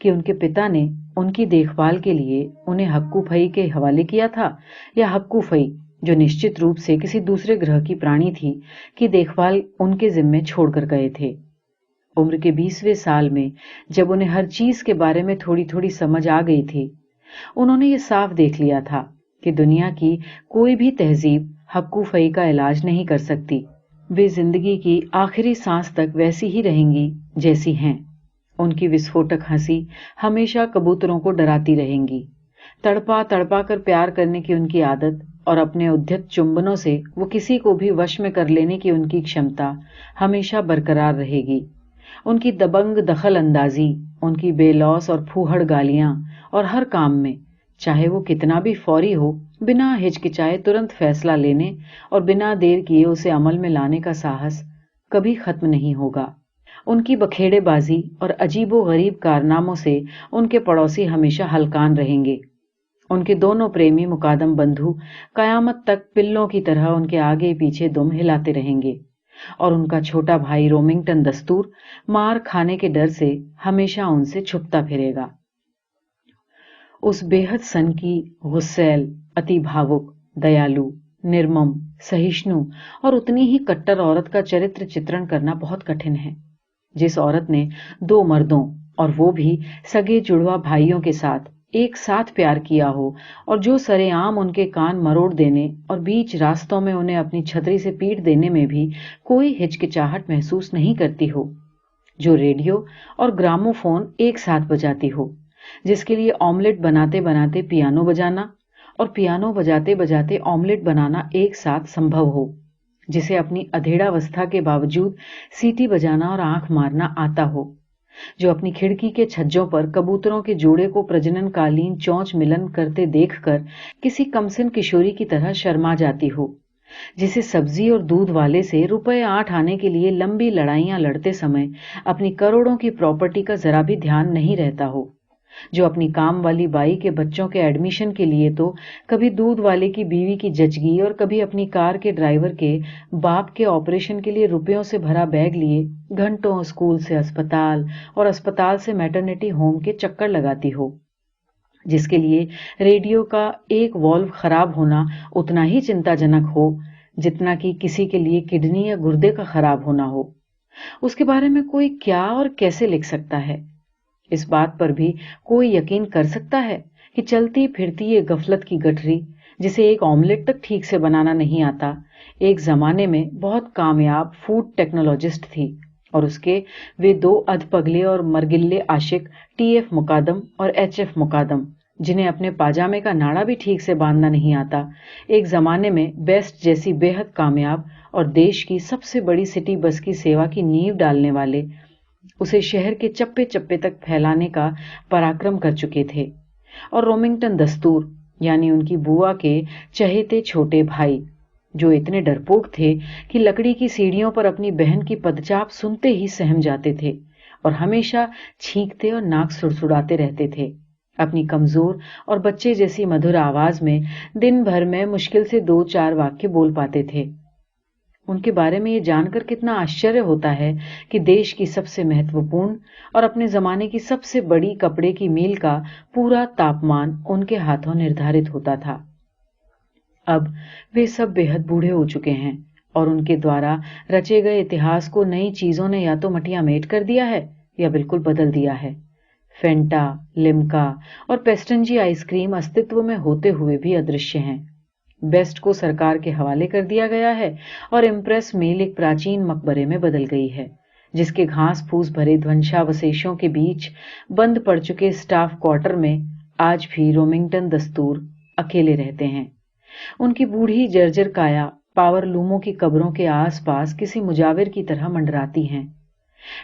कि उनके पिता ने उनकी देखभाल के लिए उन्हें हक्कू फई के हवाले किया था, या हक्कू फई, जो निश्चित रूप से किसी दूसरे ग्रह की प्राणी थी, की देखभाल उनके जिम्मे छोड़कर गए थे। उम्र के 20वें साल में जब उन्हें हर चीज के बारे में थोड़ी थोड़ी समझ आ गई थी, उन्होंने ये साफ देख लिया था कि दुनिया की कोई भी तहजीब हक्कू फई का इलाज नहीं कर सकती। वे जिंदगी की आखिरी सांस तक वैसी ही रहेंगी जैसी हैं। उनकी विस्फोटक हंसी हमेशा कबूतरों को डराती रहेंगी। तड़पा तड़पा कर प्यार करने की उनकी आदत और अपने उद्यत चुंबनों से वो किसी को भी वश में कर लेने की उनकी क्षमता हमेशा बरकरार रहेगी। उनकी दबंग दखल अंदाजी, उनकी बेलौस और फूहड़ गालियां और हर काम में, चाहे वो कितना भी फौरी हो, बिना हिचकिचाए तुरंत फैसला लेने और बिना देर किए उसे अमल में लाने का साहस कभी खत्म नहीं होगा। उनकी बखेड़ेबाजी और अजीबो-गरीब कारनामों से उनके पड़ोसी हमेशा हलकान रहेंगे। उनके दोनों प्रेमी मुकादम बंधु कयामत तक पिल्लों की तरह उनके आगे पीछे दुम हिलाते रहेंगे और उनका छोटा भाई रोमिंगटन दस्तूर मार खाने के डर से हमेशा उनसे छुपता फिरेगा। उस बेहद सनकी, गुस्सैल, अति भावुक, दयालु, निर्मम, सहिष्णु और उतनी ही कट्टर औरत का चरित्र चित्रण करना बहुत कठिन है। जिस औरत ने 2 मर्दों और वो भी सगे जुड़वा भाइयों के साथ एक साथ प्यार किया हो और जो सरेआम उनके कान मरोड़ देने और बीच रास्तों में उन्हें अपनी छतरी से पीट देने में भी कोई हिचकिचाहट महसूस नहीं करती हो, जो रेडियो और ग्रामोफोन एक साथ बजाती हो, जिसके लिए ऑमलेट बनाते बनाते पियानो बजाना और पियानो बजाते बजाते ऑमलेट बनाना एक साथ संभव हो, जिसे अपनी अधेड़ावस्था के बावजूद सीटी बजाना और आंख मारना आता हो, जो अपनी खिड़की के छज्जों पर कबूतरों के जोड़े को प्रजननकालीन चोंच मिलन करते देखकर किसी कमसिन किशोरी की तरह शर्मा जाती हो, जिसे सब्जी और दूध वाले से रुपए 8 आने के लिए लंबी लड़ाइयां लड़ते समय अपनी करोड़ों की प्रॉपर्टी का जरा भी ध्यान नहीं रहता हो, जो अपनी काम वाली बाई के बच्चों के एडमिशन के लिए तो कभी दूध वाले की बीवी की जचगी और कभी अपनी कार के ड्राइवर के बाप के ऑपरेशन के लिए रुपयों से भरा बैग लिए घंटों स्कूल से अस्पताल और अस्पताल से मैटरनिटी होम के चक्कर लगाती हो, जिसके लिए रेडियो का एक वॉल्व खराब होना उतना ही चिंताजनक हो जितना कि किसी के लिए किडनी या गुर्दे का खराब होना हो। उसके बारे में कोई क्या और कैसे लिख सकता है? इस बात पर भी कोई यकीन कर सकता है कि चलती फिरती ये गफलत की गठरी, जिसे एक ऑमलेट तक ठीक से बनाना नहीं आता, एक जमाने में बहुत कामयाब फूड टेक्नोलॉजिस्ट थी और उसके वे 2 अधपगले और मरगिल्ले आशिक टीएफ मुकादम और एचएफ मुकादम, जिन्हें अपने पाजामे का नाड़ा भी ठीक से बांधना नहीं आता, एक जमाने में बेस्ट जैसी बेहद कामयाब और देश की सबसे बड़ी सिटी बस की सेवा की नींव डालने वाले उसे शहर के चप्पे चप्पे तक फैलाने का पराक्रम कर चुके थे। और रोमिंगटन दस्तूर यानी उनकी बुआ के चहेते छोटे भाई, जो इतने डरपोक थे कि लकड़ी की सीढ़ियों पर अपनी बहन की पदचाप सुनते ही सहम जाते थे और हमेशा छींकते और नाक सुड़सुड़ाते रहते थे। अपनी कमजोर और बच्चे जैसी मधुर आवाज में दिन भर में मुश्किल से 2-4 वाक्य बोल पाते थे। उनके बारे में ये जानकर कितना आश्चर्य होता है कि देश की सबसे महत्वपूर्ण और अपने जमाने की सबसे बड़ी कपड़े की मील का पूरा तापमान उनके हाथों निर्धारित होता था। अब वे सब बेहद बूढ़े हो चुके हैं और उनके द्वारा रचे गए इतिहास को नई चीजों ने या तो मटियामेट कर दिया है या बिल्कुल बदल दिया है। फेंटा, लिम्का और पेस्टंजी आइसक्रीम अस्तित्व में होते हुए भी अदृश्य हैं। बेस्ट को सरकार के हवाले कर दिया गया है और इम्प्रेस मिल एक प्राचीन मकबरे में बदल गई है, जिसके घास फूस भरे ध्वंसावशेषों के बीच बंद पड़ चुके स्टाफ क्वार्टर में आज भी रोमिंगटन दस्तूर अकेले रहते हैं। उनकी बूढ़ी जर्जर काया पावर लूमों की कब्रों के आसपास किसी मुजाविर की तरह मंडराती हैं।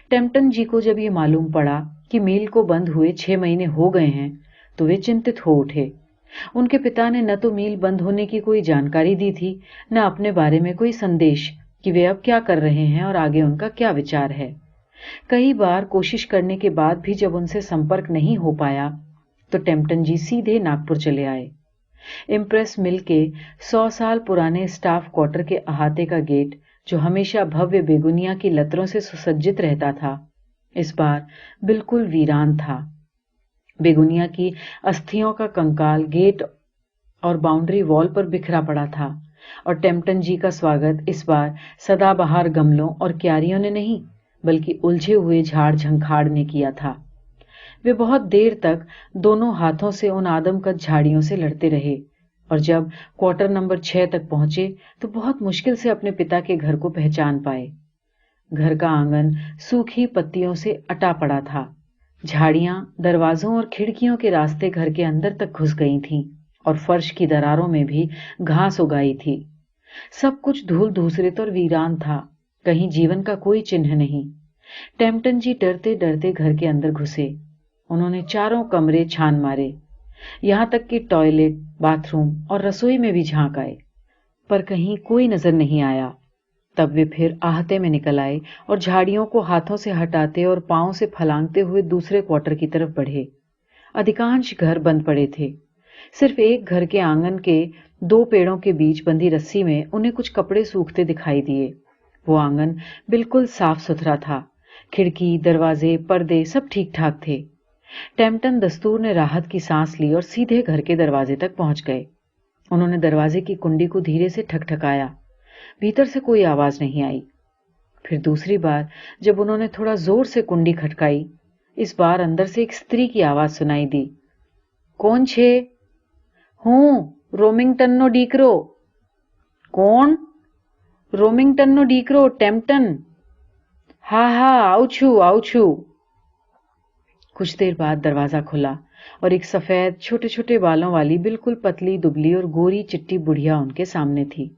टेम्पटन जी को जब ये मालूम पड़ा कि मिल को बंद हुए 6 महीने हो गए हैं तो वे चिंतित हो उठे। उनके पिता ने न तो मिल बंद होने की कोई जानकारी दी थी, न अपने बारे में कोई संदेश कि वे अब क्या कर रहे हैं और आगे उनका क्या विचार है। कई बार कोशिश करने के बाद भी जब उनसे संपर्क नहीं हो पाया तो टेम्पटन जी सीधे नागपुर चले आए। इम्प्रेस मिल के 100 साल पुराने स्टाफ क्वार्टर के अहाते का गेट, जो हमेशा भव्य बेगुनिया की लतरों से सुसज्जित रहता था, इस बार बिल्कुल वीरान था। बेगुनिया की अस्थियों का कंकाल गेट और बाउंड्री वॉल पर बिखरा पड़ा था और टेम्पटन जी का स्वागत इस बार सदाबहार गमलों और क्यारियों ने नहीं बल्कि उलझे हुए झाड़ झंखाड़ ने किया था। वे बहुत देर तक दोनों हाथों से उन आदमकद झाड़ियों से लड़ते रहे और जब क्वार्टर नंबर 6 तक पहुंचे तो बहुत मुश्किल से अपने पिता के घर को पहचान पाए। घर का आंगन सूखी पत्तियों से अटा पड़ा था। झाड़ियां दरवाजों और खिड़कियों के रास्ते घर के अंदर तक घुस गई थीं और फर्श की दरारों में भी घास उगाई थी। सब कुछ धूल धूसरित और वीरान था, कहीं जीवन का कोई चिन्ह नहीं। टेम्पटन जी डरते डरते घर के अंदर घुसे। उन्होंने चारों कमरे छान मारे, यहां तक कि टॉयलेट, बाथरूम और रसोई में भी झांक आए, पर कहीं कोई नजर नहीं आया। तब वे फिर आहते में निकल आए और झाड़ियों को हाथों से हटाते और पांव से फलांगते हुए दूसरे क्वार्टर की तरफ बढ़े। अधिकांश घर बंद पड़े थे। सिर्फ एक घर के आंगन के 2 पेड़ों के बीच बंधी रस्सी में उन्हें कुछ कपड़े सूखते दिखाई दिए। वो आंगन बिल्कुल साफ सुथरा था। खिड़की, दरवाजे, पर्दे सब ठीक ठाक थे। टेम्पटन दस्तूर ने राहत की सांस ली और सीधे घर के दरवाजे तक पहुंच गए। उन्होंने दरवाजे की कुंडी को धीरे से ठकठकाया। भीतर से कोई आवाज नहीं आई। फिर दूसरी बार जब उन्होंने थोड़ा जोर से कुंडी खटकाई, इस बार अंदर से एक स्त्री की आवाज सुनाई दी। कौन छे? हूं रोमिंगटन नो डीकरो। कौन? रोमिंगटन नो डीकरो, टेम्पटन। हा हा आऊ छू। कुछ देर बाद दरवाजा खुला और एक सफेद छोटे छोटे बालों वाली बिल्कुल पतली दुबली और गोरी चिट्टी बुढ़िया उनके सामने थी।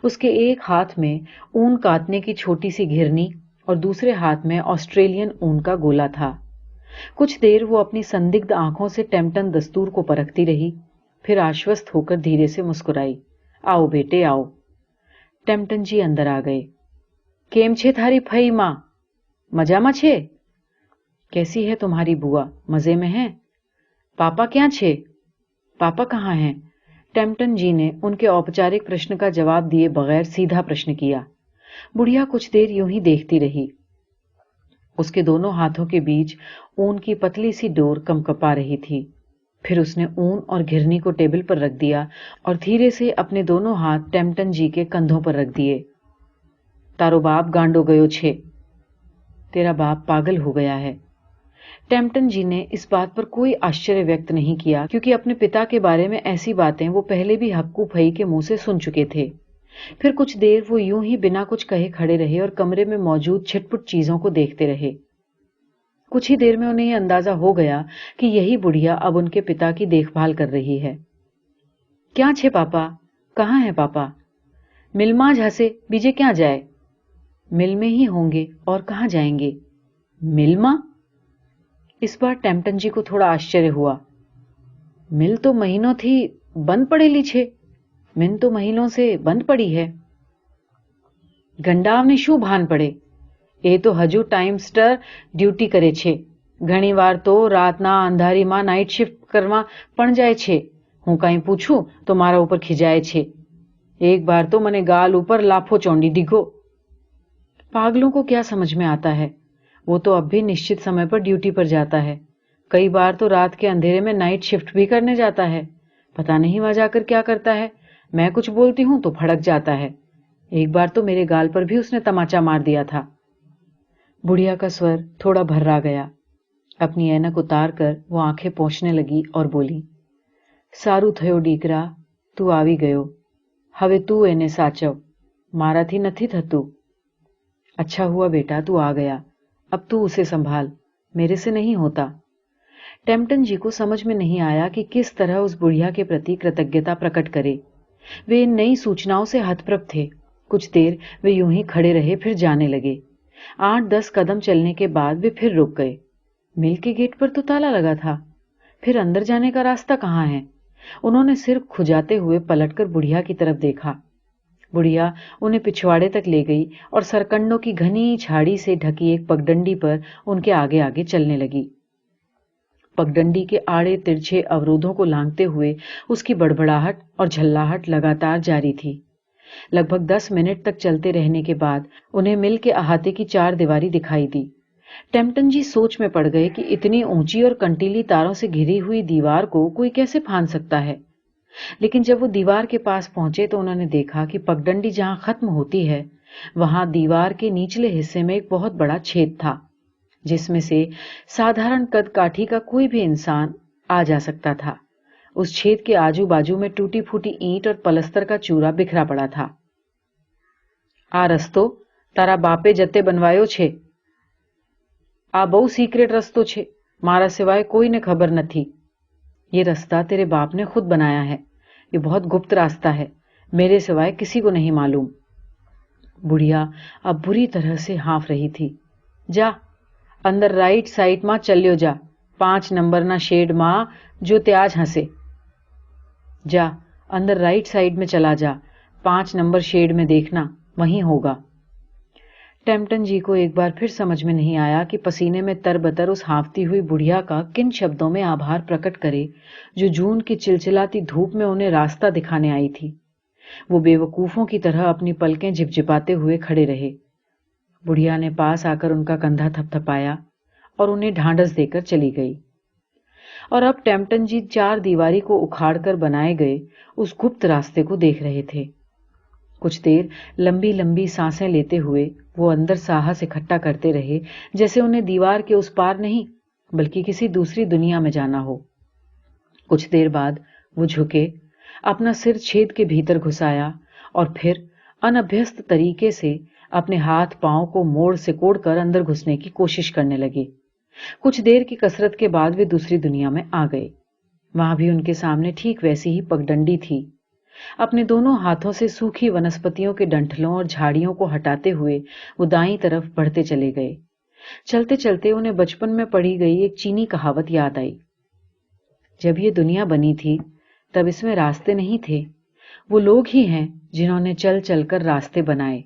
उसके एक हाथ में ऊन काटने की छोटी सी घिरनी और दूसरे हाथ में ऑस्ट्रेलियन ऊन का गोला था। कुछ देर वो अपनी संदिग्ध आंखों से टेम्पटन दस्तूर को परखती रही, फिर आश्वस्त होकर धीरे से मुस्कुराई। आओ बेटे आओ। टेम्पटन जी अंदर आ गए। केम छे थारी फई मां? मजामा छे? कैसी है तुम्हारी बुआ? मजे में है? पापा क्या छे? पापा कहाँ हैं? टेम्पटन जी ने उनके औपचारिक प्रश्न का जवाब दिए बगैर सीधा प्रश्न किया। बुढ़िया कुछ देर यूं ही देखती रही। उसके दोनों हाथों के बीच ऊन की पतली सी डोर कंपकपा रही थी। फिर उसने ऊन और घिरनी को टेबल पर रख दिया और धीरे से अपने दोनों हाथ टेम्पटन जी के कंधों पर रख दिए। तारो बाप गांडो गयो छे। तेरा बाप पागल हो गया है। टेम्पटन जी ने इस बात पर कोई आश्चर्य व्यक्त नहीं किया, क्योंकि अपने पिता के बारे में ऐसी बातें वो पहले भी हक्कू फई के मुंह से सुन चुके थे। फिर कुछ देर वो यूं ही बिना कुछ कहे खड़े रहे और कमरे में मौजूद छिटपुट चीजों को देखते रहे। कुछ ही देर में उन्हें यह अंदाजा हो गया कि यही बुढ़िया अब उनके पिता की देखभाल कर रही है। क्या छे पापा? कहाँ है पापा? मिलमा झासे बीजे क्या जाए? मिल में ही होंगे और कहाँ जाएंगे? मिलमा? इस बार टेम्पटन जी को थोड़ा आश्चर्य हुआ। मिल तो महीनों थी बंद पड़ेली छे। मिल तो महीनों से बंद पड़ी है। गंडाव ने शू भान पड़े? ए तो हजू टाइमस्टर ड्यूटी करे छे। घणी वार तो रातना अंधारीमां नाइट शिफ्ट करवा पण जाए छे। हूँ कहीं पूछूं तो मारा ऊपर खिजाए छे। एक बार तो मने गाल ऊपर लाफो चौंडी डिगो। पागलों को क्या समझ में आता है? वो तो अब भी निश्चित समय पर ड्यूटी पर जाता है। कई बार तो रात के अंधेरे में नाइट शिफ्ट भी करने जाता है। पता नहीं वहां जाकर क्या करता है। मैं कुछ बोलती हूं तो भड़क जाता है। एक बार तो मेरे गाल पर भी उसने तमाचा मार दिया था। बुढ़िया का स्वर थोड़ा भर्रा गया। अपनी ऐनक उतार कर वो आंखें पोंछने लगी और बोली, सारू थयो डीकरा, तू आवी गयो। हवे तू एने साचव, माराथी नथी थतु। अच्छा हुआ बेटा तू आ गया। अब तू उसे संभाल, मेरे से नहीं होता। टेम्पटन जी को समझ में नहीं आया कि किस तरह उस बुढ़िया के प्रति कृतज्ञता प्रकट करे। वे इन नई सूचनाओं से हतप्रभ थे। कुछ देर वे यूं ही खड़े रहे, फिर जाने लगे। 8-10 कदम चलने के बाद वे फिर रुक गए। मिल के गेट पर तो ताला लगा था। फिर अंदर जाने का रास्ता कहाँ है? उन्होंने सिर खुजाते हुए पलटकर बुढ़िया की तरफ देखा। बुढ़िया उन्हें पिछवाड़े तक ले गई और सरकंडों की घनी झाड़ी से ढकी एक पगडंडी पर उनके आगे आगे चलने लगी। पगडंडी के आड़े तिरछे अवरोधों को लांघते हुए उसकी बड़बड़ाहट और झल्लाहट लगातार जारी थी। लगभग 10 मिनट तक चलते रहने के बाद उन्हें मिल के अहाते की 4 दीवारी दिखाई दी। टेम्पटन जी सोच में पड़ गए कि इतनी ऊंची और कंटीली तारों से घिरी हुई दीवार को कोई कैसे फांद सकता है। लेकिन जब वो दीवार के पास पहुंचे तो उन्होंने देखा कि पगडंडी जहां खत्म होती है, वहां दीवार के निचले हिस्से में एक बहुत बड़ा छेद था, जिसमें से साधारण कद काठी का कोई भी इंसान आ जा सकता था। उस छेद के आजू बाजू में टूटी फूटी ईंट और पलस्तर का चूरा बिखरा पड़ा था। आ रस्तो तारा बापे जते बनवायो छे। आ बहु सीक्रेट रस्तो छे, मारा सिवाय कोई ने खबर नथी। ये रास्ता तेरे बाप ने खुद बनाया है। ये बहुत गुप्त रास्ता है, मेरे सिवाय किसी को नहीं मालूम। बुढ़िया अब बुरी तरह से हाँफ रही थी। जा अंदर राइट साइड मां चलियो जा, 5 नंबर ना शेड मां जो त्याज हंसे। जा अंदर राइट साइड में चला जा, 5 नंबर शेड में देखना, वहीं होगा। टेम्पटन जी को एक बार फिर समझ में नहीं आया कि पसीने में तरबतर उस हाँफती हुई बुढ़िया का किन शब्दों में आभार प्रकट करे जो जून की चिलचिलाती धूप में उन्हें रास्ता दिखाने आई थी। वो बेवकूफों की तरह अपनी पलकें झिपझिपाते हुए खड़े रहे। बुढ़िया ने पास आकर उनका कंधा थपथपाया और उन्हें ढांढस देकर चली गई। और अब टेम्पटन जी चार दीवारी को उखाड़कर बनाए गए उस गुप्त रास्ते को देख रहे थे। कुछ देर लंबी लंबी सांसें लेते हुए वो अंदर साहस इकट्ठा करते रहे, जैसे उन्हें दीवार के उस पार नहीं बल्कि किसी दूसरी दुनिया में जाना हो। कुछ देर बाद वो झुके, अपना सिर छेद के भीतर घुसाया और फिर अनभ्यस्त तरीके से अपने हाथ पांव को मोड़ सिकोड़ कर अंदर घुसने की कोशिश करने लगे। कुछ देर की कसरत के बाद वे दूसरी दुनिया में आ गए। वहां भी उनके सामने ठीक वैसी ही पगडंडी थी। अपने दोनों हाथों से सूखी वनस्पतियों के डंठलों और झाड़ियों को हटाते हुए वो दाईं तरफ बढ़ते चले गए। चलते चलते उन्हें बचपन में पढ़ी गई एक चीनी कहावत याद आई। जब ये दुनिया बनी थी तब इसमें रास्ते नहीं थे, वो लोग ही हैं जिन्होंने चल चलकर रास्ते बनाए।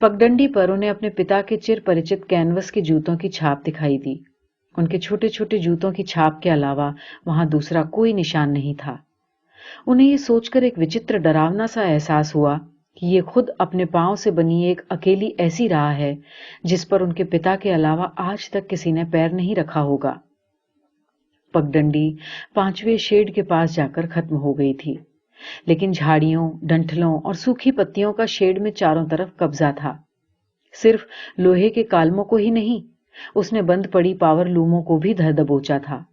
पगडंडी पर उन्हें अपने पिता के चिर परिचित कैनवस के जूतों की छाप दिखाई दी। उनके छोटे छोटे जूतों की छाप के अलावा वहां दूसरा कोई निशान नहीं था। उन्हें ये सोचकर एक विचित्र डरावना सा एहसास हुआ कि ये खुद अपने पांव से बनी एक अकेली ऐसी राह है जिस पर उनके पिता के अलावा आज तक किसी ने पैर नहीं रखा होगा। पगडंडी 5वें शेड के पास जाकर खत्म हो गई थी, लेकिन झाड़ियों, दंठलों और सूखी पत्तियों का शेड में चारों तरफ कब्जा था। सिर्फ लोहे के कालमों को ही नहीं, उसने बंद पड़ी पावर लूमों को भी धर दबोचा था।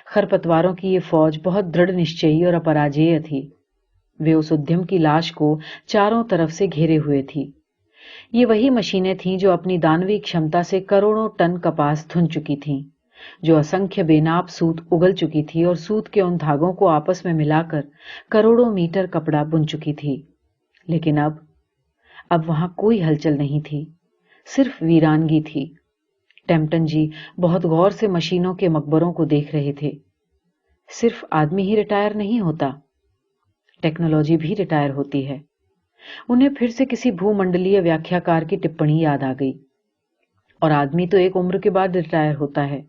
खरपतवारों की ये फौज बहुत दृढ़ निश्चयी और अपराजेय थी। वे उस उद्यम की लाश को चारों तरफ से घेरे हुए थी। ये वही मशीनें थीं जो अपनी दानवी क्षमता से करोड़ों टन कपास धुन चुकी थीं, जो असंख्य बेनाप सूत उगल चुकी थी और सूत के उन धागों को आपस में मिलाकर करोड़ों मीटर कपड़ा बुन चुकी थी। लेकिन अब वहां कोई हलचल नहीं थी, सिर्फ वीरानगी थी। टेम्पटन जी बहुत गौर से मशीनों के मकबरों को देख रहे थे। सिर्फ आदमी ही रिटायर नहीं होता, टेक्नोलॉजी भी रिटायर होती है। उन्हें फिर से किसी भूमंडलीय व्याख्याकार की टिप्पणी याद आ गई। और आदमी तो एक उम्र के बाद रिटायर होता है,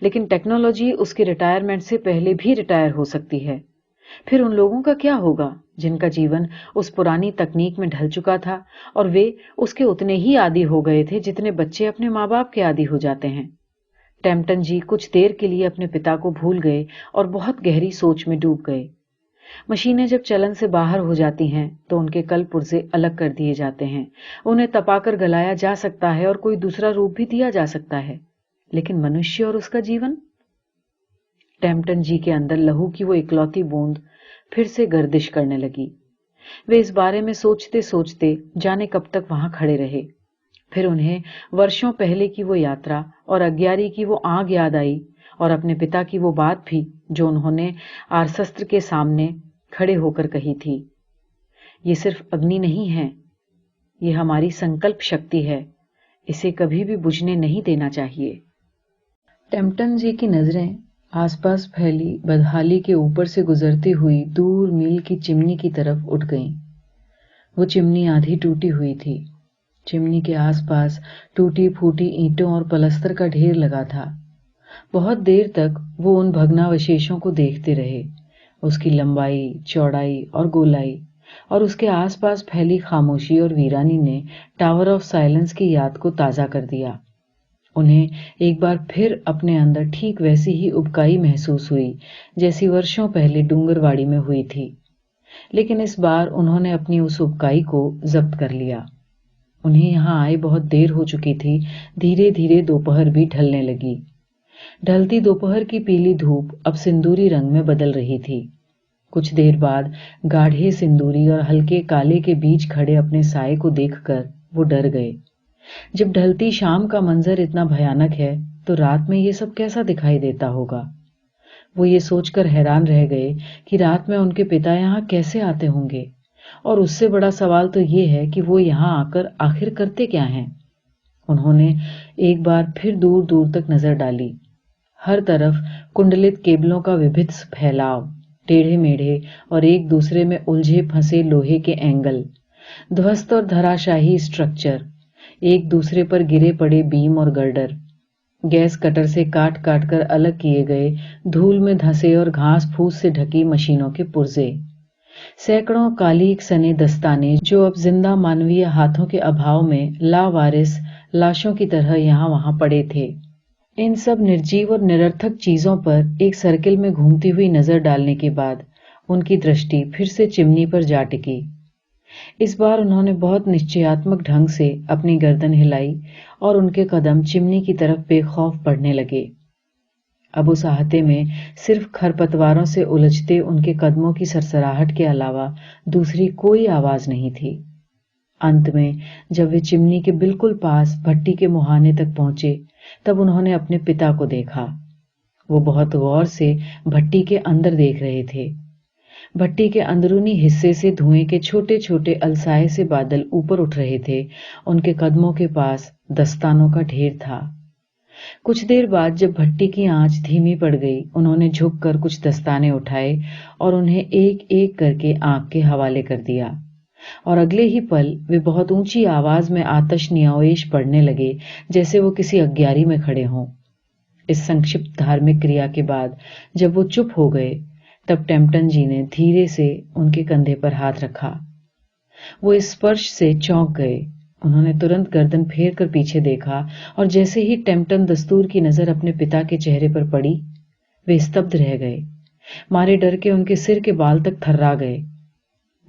लेकिन टेक्नोलॉजी उसके रिटायरमेंट से पहले भी रिटायर हो सकती है। फिर उन लोगों का क्या होगा जिनका जीवन उस पुरानी तकनीक में ढल चुका था और वे उसके उतने ही आदी हो गए थे जितने बच्चे अपने माँ बाप के आदी हो जाते हैं। टेम्पटन जी कुछ देर के लिए अपने पिता को भूल गए और बहुत गहरी सोच में डूब गए। मशीनें जब चलन से बाहर हो जाती हैं तो उनके कल पुर्जे अलग कर दिए जाते हैं। उन्हें तपाकर गलाया जा सकता है और कोई दूसरा रूप भी दिया जा सकता है, लेकिन मनुष्य और उसका जीवन? टेम्पटन जी के अंदर लहू की वो इकलौती बूंद फिर से गर्दिश करने लगी। वे इस बारे में सोचते सोचते जाने कब तक वहां खड़े रहे। फिर उन्हें वर्षों पहले की वो यात्रा और अग्यारी की वो आग याद आई और अपने पिता की वो बात भी जो उन्होंने आरशस्त्र के सामने खड़े होकर कही थी। ये सिर्फ अग्नि नहीं है, ये हमारी संकल्प शक्ति है, इसे कभी भी बुझने नहीं देना चाहिए। टेम्पटन जी की नजरें आसपास फैली बदहाली के ऊपर से गुजरती हुई दूर मील की चिमनी की तरफ उठ गईं। वो चिमनी आधी टूटी हुई थी। चिमनी के आसपास टूटी फूटी ईंटों और पलस्तर का ढेर लगा था। बहुत देर तक वो उन भग्नावशेषों को देखते रहे, उसकी लंबाई, चौड़ाई और गोलाई, और उसके आसपास फैली खामोशी और वीरानी ने टावर ऑफ साइलेंस की याद को ताजा कर दिया। उन्हें एक बार फिर अपने अंदर ठीक वैसी ही उबकाई महसूस हुई जैसी वर्षों पहले डूंगरवाड़ी में हुई थी, लेकिन इस बार उन्होंने अपनी उस उबकाई को जब्त कर लिया। उन्हें यहां आए बहुत देर हो चुकी थी। धीरे धीरे दोपहर भी ढलने लगी। ढलती दोपहर की पीली धूप अब सिंदूरी रंग में बदल रही थी। कुछ देर बाद गाढ़े सिंदूरी और हल्के काले के बीच खड़े अपने साये को देखकर वो डर गए। जब ढलती शाम का मंजर इतना भयानक है तो रात में ये सब कैसा दिखाई देता होगा। वो ये सोचकर हैरान रह गए कि रात में उनके पिता यहाँ कैसे आते होंगे, और उससे बड़ा सवाल तो ये है कि वो यहाँ आकर आखिर करते क्या हैं। उन्होंने एक बार फिर दूर दूर तक नजर डाली। हर तरफ कुंडलित केबलों का विभिन्न फैलाव, टेढ़े मेढ़े और एक दूसरे में उलझे फंसे लोहे के एंगल, ध्वस्त और धराशाही स्ट्रक्चर, एक दूसरे पर गिरे पड़े बीम और गर्डर, गैस कटर से काट काट कर अलग किए गए धूल में धंसे और घास फूस से ढकी मशीनों के पुर्जे, सैकड़ों कालीक सने दस्ताने जो अब जिंदा मानवीय हाथों के अभाव में लावारिस लाशों की तरह यहां वहां पड़े थे। इन सब निर्जीव और निरर्थक चीजों पर एक सर्किल में घूमती हुई नजर डालने के बाद उनकी दृष्टि फिर से चिमनी पर जा टिकी। इस बार उन्होंने बहुत निश्चयात्मक ढंग से अपनी गर्दन हिलाई और उनके कदम चिमनी की तरफ बेखौफ बढ़ने लगे। अब उस आहते में सिर्फ खरपतवारों से उलझते उनके कदमों की सरसराहट के अलावा दूसरी कोई आवाज नहीं थी। अंत में जब वे चिमनी के बिल्कुल पास भट्टी के मुहाने तक पहुंचे, तब उन्होंने अपने पिता को देखा। वो बहुत गौर से भट्टी के अंदर देख रहे थे। भट्टी के अंदरूनी हिस्से से धुएं के छोटे छोटे अलसाए से बादल ऊपर उठ रहे थे। उनके कदमों के पास दस्तानों का ढेर था। कुछ देर बाद जब भट्टी की आंच धीमी पड़ गई, उन्होंने झुककर कुछ दस्ताने उठाए और उन्हें एक एक करके आग के हवाले कर दिया, और अगले ही पल वे बहुत ऊंची आवाज में आतश न्योएश पढ़ने लगे, जैसे वो किसी अग्यारी में खड़े हों। इस संक्षिप्त धार्मिक क्रिया के बाद जब वो चुप हो गए, तब टेम्पटन जी ने धीरे से उनके कंधे पर हाथ रखा। वो इस स्पर्श से चौंक गए। उन्होंने तुरंत गर्दन फेर कर पीछे देखा, और जैसे ही टेम्पटन दस्तूर की नजर अपने पिता के चेहरे पर पड़ी, वे स्तब्ध रह गए। मारे डर के उनके सिर के बाल तक थर्रा गए।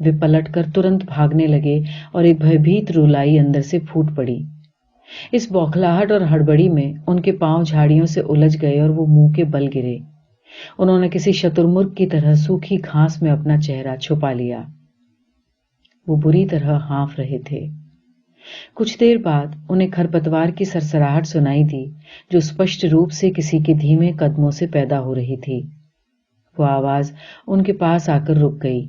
वे पलटकर तुरंत भागने लगे और एक भयभीत रुलाई अंदर से फूट पड़ी। इस बौखलाहट और हड़बड़ी में उनके पांव झाड़ियों से उलझ गए और वो मुंह के बल गिरे। उन्होंने किसी शतुरमुर्ग की तरह सूखी घास में अपना चेहरा छुपा लिया। वो बुरी तरह हाँफ रहे थे। कुछ देर बाद उन्हें खरपतवार की सरसराहट सुनाई दी, जो स्पष्ट रूप से किसी के धीमे कदमों से पैदा हो रही थी। वो आवाज उनके पास आकर रुक गई।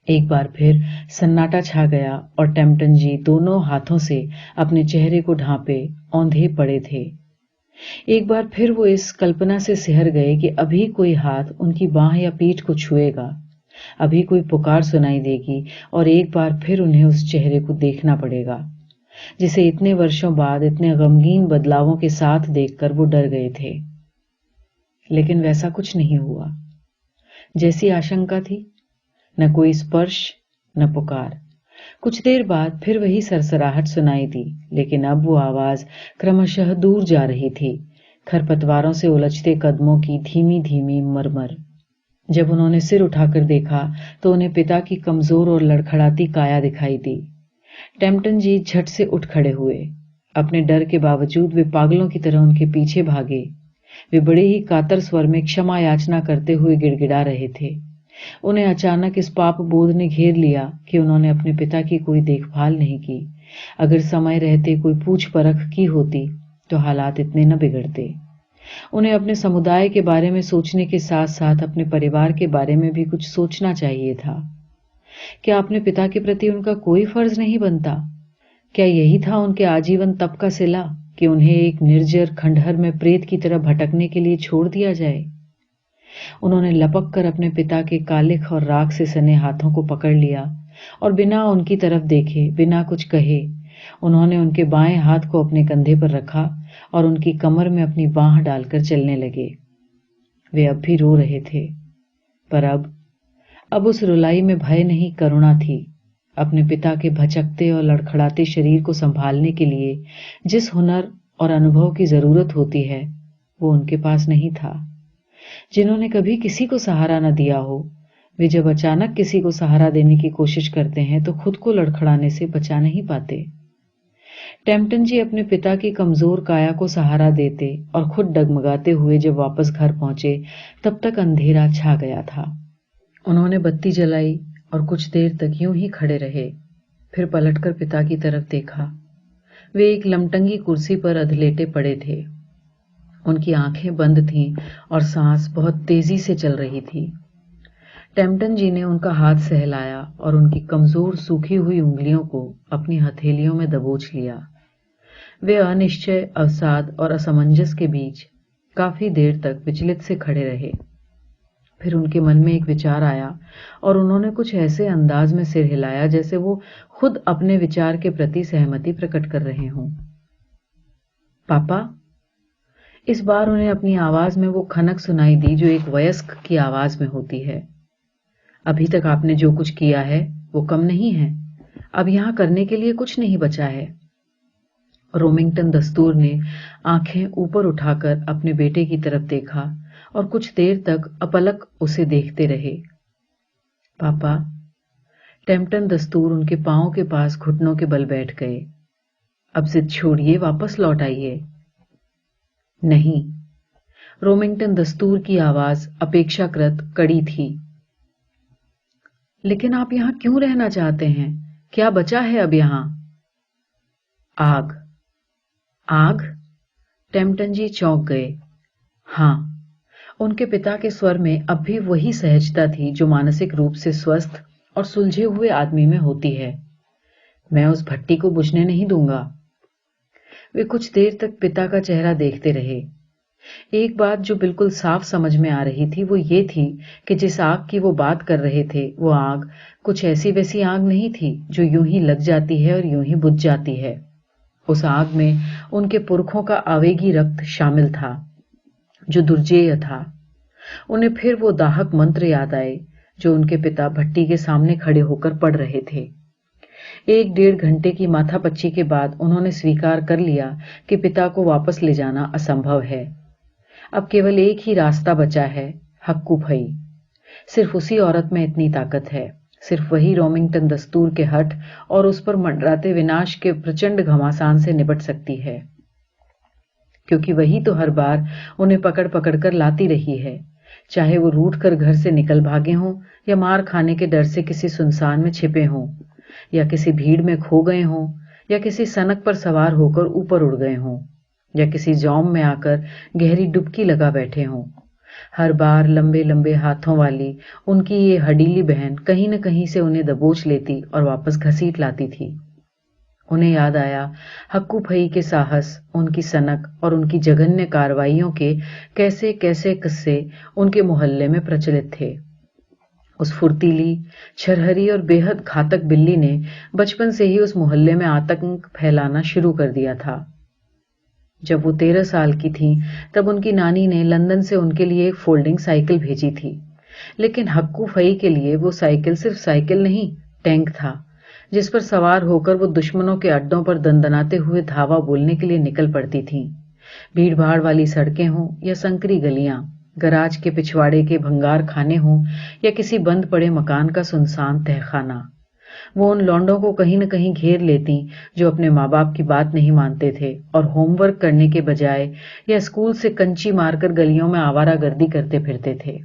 एक बार फिर सन्नाटा छा गया और टेम्पटन जी दोनों हाथों से अपने चेहरे को ढांपे औंधे पड़े थे। एक बार फिर वो इस कल्पना से सिहर गए कि अभी कोई हाथ उनकी बांह या पीठ को छुएगा, अभी कोई पुकार सुनाई देगी, और एक बार फिर उन्हें उस चेहरे को देखना पड़ेगा, जिसे इतने वर्षों बाद इतने गमगीन बदलावों के साथ देखकर वो डर गए थे। लेकिन वैसा कुछ नहीं हुआ। जैसी आशंका थी, न कोई स्पर्श, न पुकार। कुछ देर बाद फिर वही सरसराहट सुनाई दी, लेकिन अब वो आवाज क्रमशः दूर जा रही थी, खरपतवारों से उलझते कदमों की धीमी धीमी मरमर। जब उन्होंने सिर उठाकर देखा, तो उन्हें पिता की कमजोर और लड़खड़ाती काया दिखाई दी। टेम्पटन जी झट से उठ खड़े हुए। अपने डर के बावजूद वे पागलों की तरह उनके पीछे भागे। वे बड़े ही कातर स्वर में क्षमा याचना करते हुए गिड़गिड़ा रहे थे। उन्हें अचानक इस पाप बोध ने घेर लिया कि उन्होंने अपने पिता की कोई देखभाल नहीं की। अगर समय रहते कोई पूछ परख की होती, तो हालात इतने न बिगड़ते। उन्हें अपने समुदाय के बारे में सोचने के साथ साथ अपने परिवार के बारे में भी कुछ सोचना चाहिए था। क्या अपने पिता के प्रति उनका कोई फर्ज नहीं बनता? क्या यही था उनके आजीवन तप का सिला कि उन्हें एक निर्जर खंडहर में प्रेत की तरह भटकने के लिए छोड़ दिया जाए? उन्होंने लपक कर अपने पिता के कालिख और राख से सने हाथों को पकड़ लिया और बिना उनकी तरफ देखे, बिना कुछ कहे, उन्होंने उनके बाएं हाथ को अपने कंधे पर रखा और उनकी कमर में अपनी बांह डालकर चलने लगे। वे अब भी रो रहे थे, पर अब उस रुलाई में भय नहीं, करुणा थी। अपने पिता के भचकते और लड़खड़ाते शरीर को संभालने के लिए जिस हुनर और अनुभव की जरूरत होती है, वो उनके पास नहीं था। जिन्होंने कभी किसी को सहारा न दिया हो, वे जब अचानक किसी को सहारा देने की कोशिश करते हैं तो खुद को लड़खड़ाने से बचा नहीं पाते। टेम्पटन जी अपने पिता की कमजोर काया को सहारा देते और खुद डगमगाते हुए जब वापस घर पहुंचे, तब तक अंधेरा छा गया था। उन्होंने बत्ती जलाई और कुछ देर तक यूं ही खड़े रहे। फिर पलटकर पिता की तरफ देखा। वे एक लमटंगी कुर्सी पर अधलेटे पड़े थे। उनकी आंखें बंद थीं और सांस बहुत तेजी से चल रही थी। टेम्पटन जी ने उनका हाथ सहलाया और उनकी कमजोर सूखी हुई उंगलियों को अपनी हथेलियों में दबोच लिया। वे अनिश्चय, अवसाद और असमंजस के बीच काफी देर तक विचलित से खड़े रहे। फिर उनके मन में एक विचार आया और उन्होंने कुछ ऐसे अंदाज में सिर हिलाया जैसे वो खुद अपने विचार के प्रति सहमति प्रकट कर रहे हों। पापा। इस बार उन्हें अपनी आवाज में वो खनक सुनाई दी जो एक वयस्क की आवाज में होती है। अभी तक आपने जो कुछ किया है वो कम नहीं है। अब यहां करने के लिए कुछ नहीं बचा है। रोमिंगटन दस्तूर ने आंखें ऊपर उठाकर अपने बेटे की तरफ देखा और कुछ देर तक अपलक उसे देखते रहे। पापा। टेम्पटन दस्तूर उनके पांव के पास घुटनों के बल बैठ गए। अब जिद छोड़िए, वापस लौट आइए। नहीं। रोमिंगटन दस्तूर की आवाज अपेक्षाकृत कड़ी थी। लेकिन आप यहां क्यों रहना चाहते हैं? क्या बचा है अब यहां? आग। आग? टेम्पटन जी चौंक गए। हां, उनके पिता के स्वर में अब भी वही सहजता थी जो मानसिक रूप से स्वस्थ और सुलझे हुए आदमी में होती है। मैं उस भट्टी को बुझने नहीं दूंगा। वे कुछ देर तक पिता का चेहरा देखते रहे। एक बात जो बिल्कुल साफ समझ में आ रही थी वो ये थी कि जिस आग की वो बात कर रहे थे वो आग कुछ ऐसी वैसी आग नहीं थी जो यूं ही लग जाती है और यूं ही बुझ जाती है। उस आग में उनके पुरखों का आवेगी रक्त शामिल था जो दुर्जेय था। उन्हें फिर वो दाहक मंत्र याद आए जो उनके पिता भट्टी के सामने खड़े होकर पढ़ रहे थे। 1-1.5 घंटे की माथापच्ची के बाद उन्होंने स्वीकार कर लिया कि पिता को वापस ले जाना असंभव है। अब केवल एक ही रास्ता बचा है, हक्कू भई। सिर्फ उसी औरत में इतनी ताकत है, सिर्फ वही रोमिंगटन दस्तूर के हठ और उस पर मंडराते विनाश के प्रचंड घमासान से निपट सकती है, क्योंकि वही तो हर बार उन्हें पकड़ पकड़ कर लाती रही है, चाहे वो रूठ कर घर से निकल भागे हों या मार खाने के डर से किसी सुनसान में छिपे हों या किसी भीड़ में खो गए हों या किसी सनक पर सवार होकर ऊपर उड़ गए हों या किसी जौम में आकर गहरी डुबकी लगा बैठे हों। हर बार लंबे लंबे हाथों वाली उनकी ये हडीली बहन कहीं न कहीं से उन्हें दबोच लेती और वापस घसीट लाती थी। उन्हें याद आया हक्कू भई के साहस, उनकी सनक और उनकी जघन्य कार्रवाइयों के कैसे कैसे किस्से उनके मोहल्ले में प्रचलित थे। उस फुर्तीली, छरहरी और बेहद घातक बिल्ली ने बचपन से ही उस मोहल्ले में आतंक फैलाना शुरू कर दिया था। जब वो 13 साल की थीं, तब उनकी नानी ने लंदन से उनके लिए एक फोल्डिंग साइकिल भेजी थी। लेकिन हक्कू फई के लिए वो साइकिल सिर्फ साइकिल नहीं, टैंक था, जिस पर सवार होकर वो दुश्मनों के अड्डों पर दंदनाते हुए धावा बोलने के लिए निकल पड़ती थीं। भीड़ भाड़ वाली सड़कें हों या संकरी गलियां, गराज के पिछवाड़े के भंगार खाने हों या किसी बंद पड़े मकान का सुनसान तहखाना, वो उन लौंडों को कहीं न कहीं घेर लेती जो अपने माँ बाप की बात नहीं मानते थे और होमवर्क करने के बजाय या स्कूल से कंची मारकर गलियों में आवारागर्दी करते फिरते थे।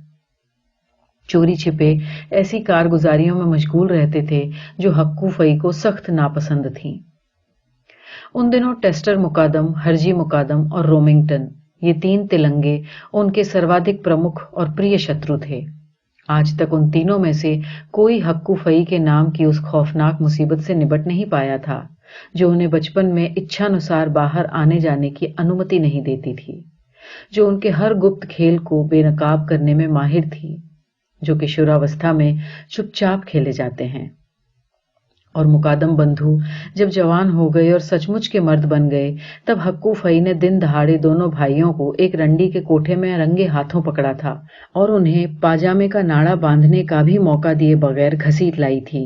चोरी छिपे ऐसी कारगुजारियों में मशगूल रहते थे जो हक्कू फई को सख्त नापसंद थीं। उन दिनों टेस्टर मुकादम, हरजी मुकादम और रोमिंगटन, ये 3 तिलंगे उनके सर्वाधिक प्रमुख और प्रिय शत्रु थे। आज तक उन तीनों में से कोई हक्कू फई के नाम की उस खौफनाक मुसीबत से निपट नहीं पाया था जो उन्हें बचपन में इच्छानुसार बाहर आने जाने की अनुमति नहीं देती थी, जो उनके हर गुप्त खेल को बेनकाब करने में माहिर थी, जो किशोरावस्था में चुपचाप खेले जाते हैं। और मुकादम बंधु जब जवान हो गए और सचमुच के मर्द बन गए, तब हक्कू फई ने दिन दहाड़े दोनों भाइयों को एक रंडी के कोठे में रंगे हाथों पकड़ा था और उन्हें पाजामे का नाड़ा बांधने का भी मौका दिए बगैर घसीट लाई थी।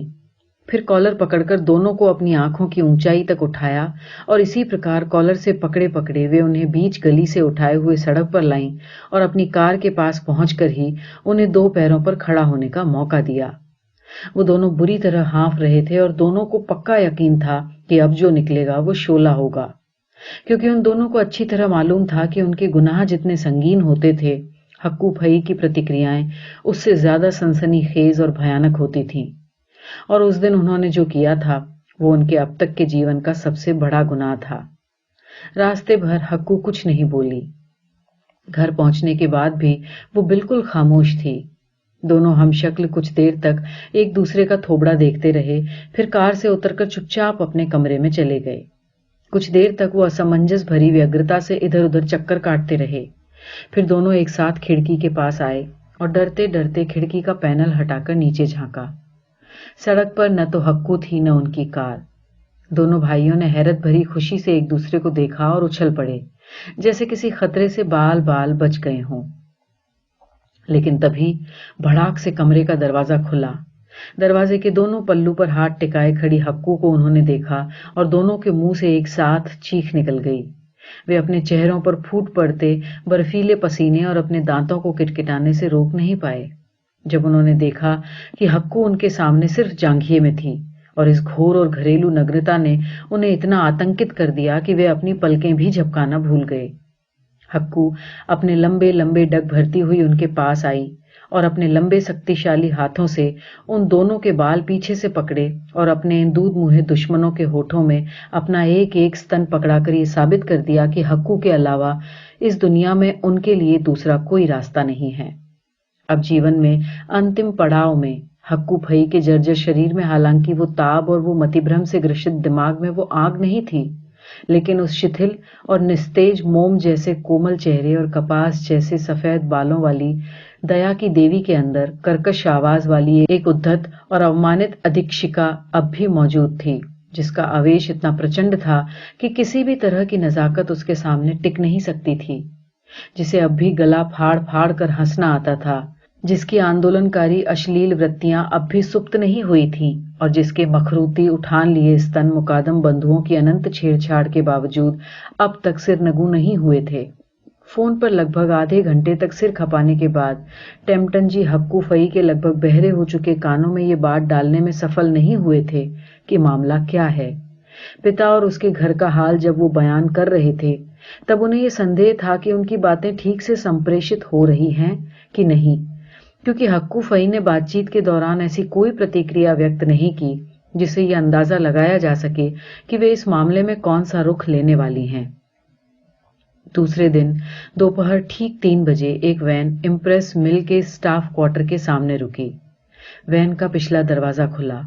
फिर कॉलर पकड़कर दोनों को अपनी आंखों की ऊंचाई तक उठाया और इसी प्रकार कॉलर से पकड़े पकड़े वे उन्हें बीच गली से उठाए हुए सड़क पर लाईं और अपनी कार के पास पहुंचकर ही उन्हें 2 पैरों पर खड़ा होने का मौका दिया। वो दोनों बुरी तरह हाँफ रहे थे और दोनों को पक्का यकीन था कि अब जो निकलेगा वो शोला होगा, क्योंकि उन दोनों को अच्छी तरह मालूम था कि उनके गुनाह जितने संगीन होते थे, हक्कू फई की प्रतिक्रियाएं उससे ज्यादा सनसनीखेज और भयानक होती थीं। और उस दिन उन्होंने जो किया था वो उनके अब तक के जीवन का सबसे बड़ा गुनाह था। रास्ते भर हक्कू कुछ नहीं बोली। घर पहुंचने के बाद भी वो बिल्कुल खामोश थी। दोनों हमशक्ल कुछ देर तक एक दूसरे का थोबड़ा देखते रहे, फिर कार से उतरकर चुपचाप अपने कमरे में चले गए। कुछ देर तक वो असमंजस भरी व्यग्रता से इधर उधर चक्कर काटते रहे। फिर दोनों एक साथ खिड़की के पास आए और डरते डरते खिड़की का पैनल हटाकर नीचे झांका। सड़क पर न तो हक्कू थी न उनकी कार। दोनों भाइयों ने हैरत भरी खुशी से एक दूसरे को देखा और उछल पड़े, जैसे किसी खतरे से बाल बाल बच गए हों। लेकिन तभी भड़ाक से कमरे का दरवाजा खुला। दरवाजे के दोनों पल्लू पर हाथ टिकाए खड़ी हक्कू को उन्होंने देखा और दोनों के मुंह से एक साथ चीख निकल गई। वे अपने चेहरों पर फूट पड़ते बर्फीले पसीने और अपने दांतों को किटकिटाने से रोक नहीं पाए। जब उन्होंने देखा कि हक्कू उनके सामने सिर्फ जांघिए में थी और इस घोर और घरेलू नग्नता ने उन्हें इतना आतंकित कर दिया कि वे अपनी पलकें भी झपकाना भूल गए। हक्कू अपने लंबे लंबे डग भरती हुई उनके पास आई और अपने लंबे शक्तिशाली हाथों से उन दोनों के बाल पीछे से पकड़े और अपने दूध मुहे दुश्मनों के होठों में अपना एक एक स्तन पकड़ाकर ये साबित कर दिया कि हक्कू के अलावा इस दुनिया में उनके लिए दूसरा कोई रास्ता नहीं है। अब जीवन में अंतिम पड़ाव में हक्कू फई के जर्जर शरीर में हालांकि वो ताब और वो मतिभ्रम से ग्रसित दिमाग में वो आग नहीं थी, लेकिन उस शिथिल और निस्तेज मोम जैसे कोमल चेहरे और कपास जैसे सफेद बालों वाली दया की देवी के अंदर कर्कश आवाज वाली एक उद्धत और अवमानित अधीक्षिका अब भी मौजूद थी, जिसका आवेश इतना प्रचंड था कि किसी भी तरह की नजाकत उसके सामने टिक नहीं सकती थी, जिसे अब भी गला फाड़ फाड़ कर हंसना आता था, जिसकी आंदोलनकारी अश्लील वृत्तियां अब भी सुप्त नहीं हुई थीं और जिसके मखरूती उठान लिए स्तन मुकादम बंधुओं की अनंत छेड़छाड़ के बावजूद अब तक सिर नगू नहीं हुए थे। फोन पर लगभग आधे घंटे तक सिर खपाने के बाद टेम्पटन जी हक्कू फई के लगभग बहरे हो चुके कानों में ये बात डालने में सफल नहीं हुए थे कि मामला क्या है। पिता और उसके घर का हाल जब वो बयान कर रहे थे तब उन्हें ये संदेह था कि उनकी बातें ठीक से संप्रेषित हो रही हैं कि नहीं, क्योंकि हक्कू फई ने बातचीत के दौरान ऐसी कोई प्रतिक्रिया व्यक्त नहीं की जिससे यह अंदाजा लगाया जा सके कि वे इस मामले में कौन सा रुख लेने वाली हैं। दूसरे दिन दोपहर ठीक 3 बजे एक वैन इम्प्रेस मिल के स्टाफ क्वार्टर के सामने रुकी। वैन का पिछला दरवाजा खुला।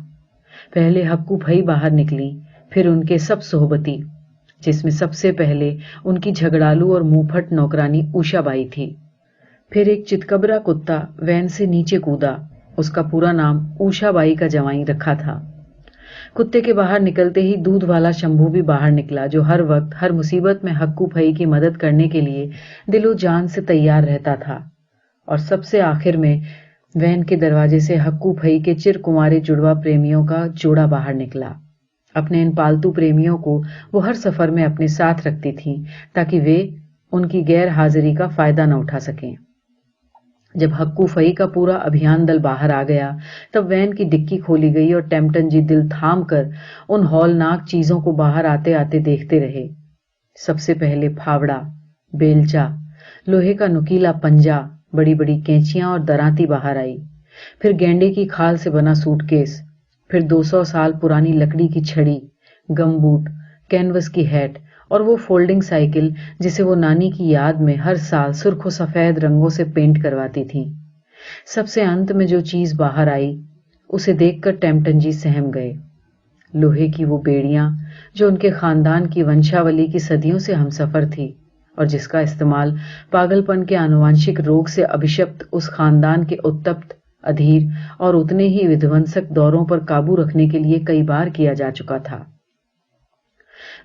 पहले हक्कू फई बाहर निकली, फिर उनके सब सोहबती, जिसमें सबसे पहले उनकी झगड़ालू और मुंहफट नौकरानी उषाबाई थी। फिर एक चितकबरा कुत्ता वैन से नीचे कूदा। उसका पूरा नाम उषाबाई का जवाई रखा था। कुत्ते के बाहर निकलते ही दूध वाला शंभू भी बाहर निकला, जो हर वक्त हर मुसीबत में हक्कू फई की मदद करने के लिए दिलो जान से तैयार रहता था। और सबसे आखिर में वैन के दरवाजे से हक्कू फई के चिर कुंवारे जुड़वा प्रेमियों का जोड़ा बाहर निकला। अपने इन पालतू प्रेमियों को वो हर सफर में अपने साथ रखती थी ताकि वे उनकी गैर हाजिरी का फायदा न उठा सकें। जब हक्कू फई का पूरा अभियान दल बाहर आ गया तब वैन की डिक्की खोली गई और टेम्पटन जी दिल थाम कर उन हौलनाक चीजों को बाहर आते आते देखते रहे। सबसे पहले फावड़ा, बेलचा, लोहे का नुकीला पंजा, बड़ी बड़ी कैंचियां और दराती बाहर आई। फिर गेंडे की खाल से बना सूटकेस, फिर 200 साल पुरानी लकड़ी की छड़ी, गमबूट, कैनवस की हैट और वो फोल्डिंग साइकिल जिसे वो नानी की याद में हर साल सुर्ख सफेद रंगों से पेंट करवाती थी। सबसे अंत में जो चीज बाहर आई उसे देखकर टेम्पटन जी सहम गए। लोहे की वो बेड़ियां जो उनके खानदान की वंशावली की सदियों से हमसफर थी और जिसका इस्तेमाल पागलपन के आनुवांशिक रोग से अभिशप्त उस खानदान के उत्तप्त, अधीर और उतने ही विध्वंसक दौरों पर काबू रखने के लिए कई बार किया जा चुका था।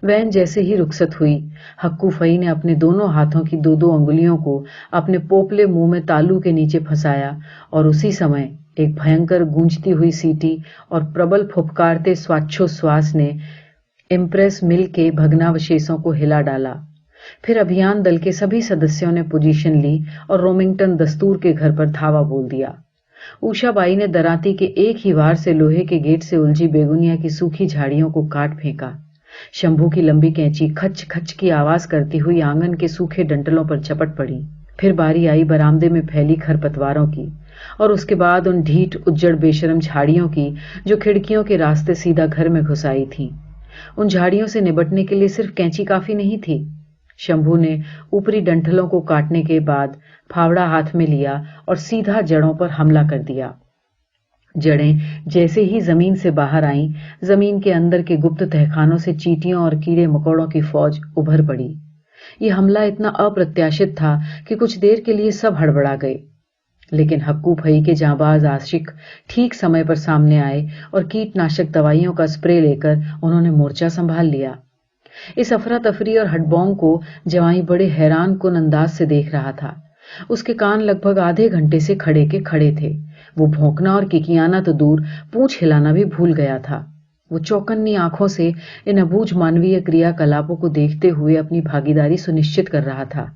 वैन जैसे ही रुखसत हुई, हक्कू फई ने अपने दोनों हाथों की 2-2 अंगुलियों को अपने पोपले मुंह में तालू के नीचे फंसाया और उसी समय एक भयंकर गूंजती हुई सीटी और प्रबल फुफकारते श्वासोच्छ्वास ने इम्प्रेस मिल के भग्नावशेषों को हिला डाला। फिर अभियान दल के सभी सदस्यों ने पोजीशन ली और रोमिंगटन दस्तूर के घर पर धावा बोल दिया। उषाबाई ने दराती के एक ही वार से लोहे के गेट से उलझी बेगुनिया की सूखी झाड़ियों को काट फेंका। शंभू की लंबी कैंची खच खच की आवाज करती हुई आंगन के सूखे डंटलों पर झपट पड़ी। फिर बारी आई बरामदे में फैली खरपतवारों की और उसके बाद उन ढीठ उज्जड़ बेशरम झाड़ियों की जो खिड़कियों के रास्ते सीधा घर में घुस आई थी। उन झाड़ियों से निपटने के लिए सिर्फ कैंची काफी नहीं थी। शंभू ने ऊपरी डंठलों को काटने के बाद फावड़ा हाथ में लिया और सीधा जड़ों पर हमला कर दिया। जड़ें जैसे ही जमीन से बाहर आईं, जमीन के अंदर के गुप्त तहखानों से चींटियों और कीड़े मकोड़ों की फौज उभर पड़ी। यह हमला इतना अप्रत्याशित था कि कुछ देर के लिए सब हड़बड़ा गए। लेकिन हक्कू भई के जांबाज आशिक ठीक समय पर सामने आए और कीटनाशक दवाइयों का स्प्रे लेकर उन्होंने मोर्चा संभाल लिया। इस अफरा तफरी और हड़बोंग को जवाई बड़े हैरान कुन अंदाज से देख रहा था। उसके कान लगभग आधे घंटे से खड़े के खड़े थे। वो भौंकना और किकियाना तो दूर, पूंछ हिलाना भी भूल गया था। वो चौकन्नी आंखों से इन अबूझ मानवीय क्रियाकलापों को देखते हुए अपनी भागीदारी सुनिश्चित कर रहा था।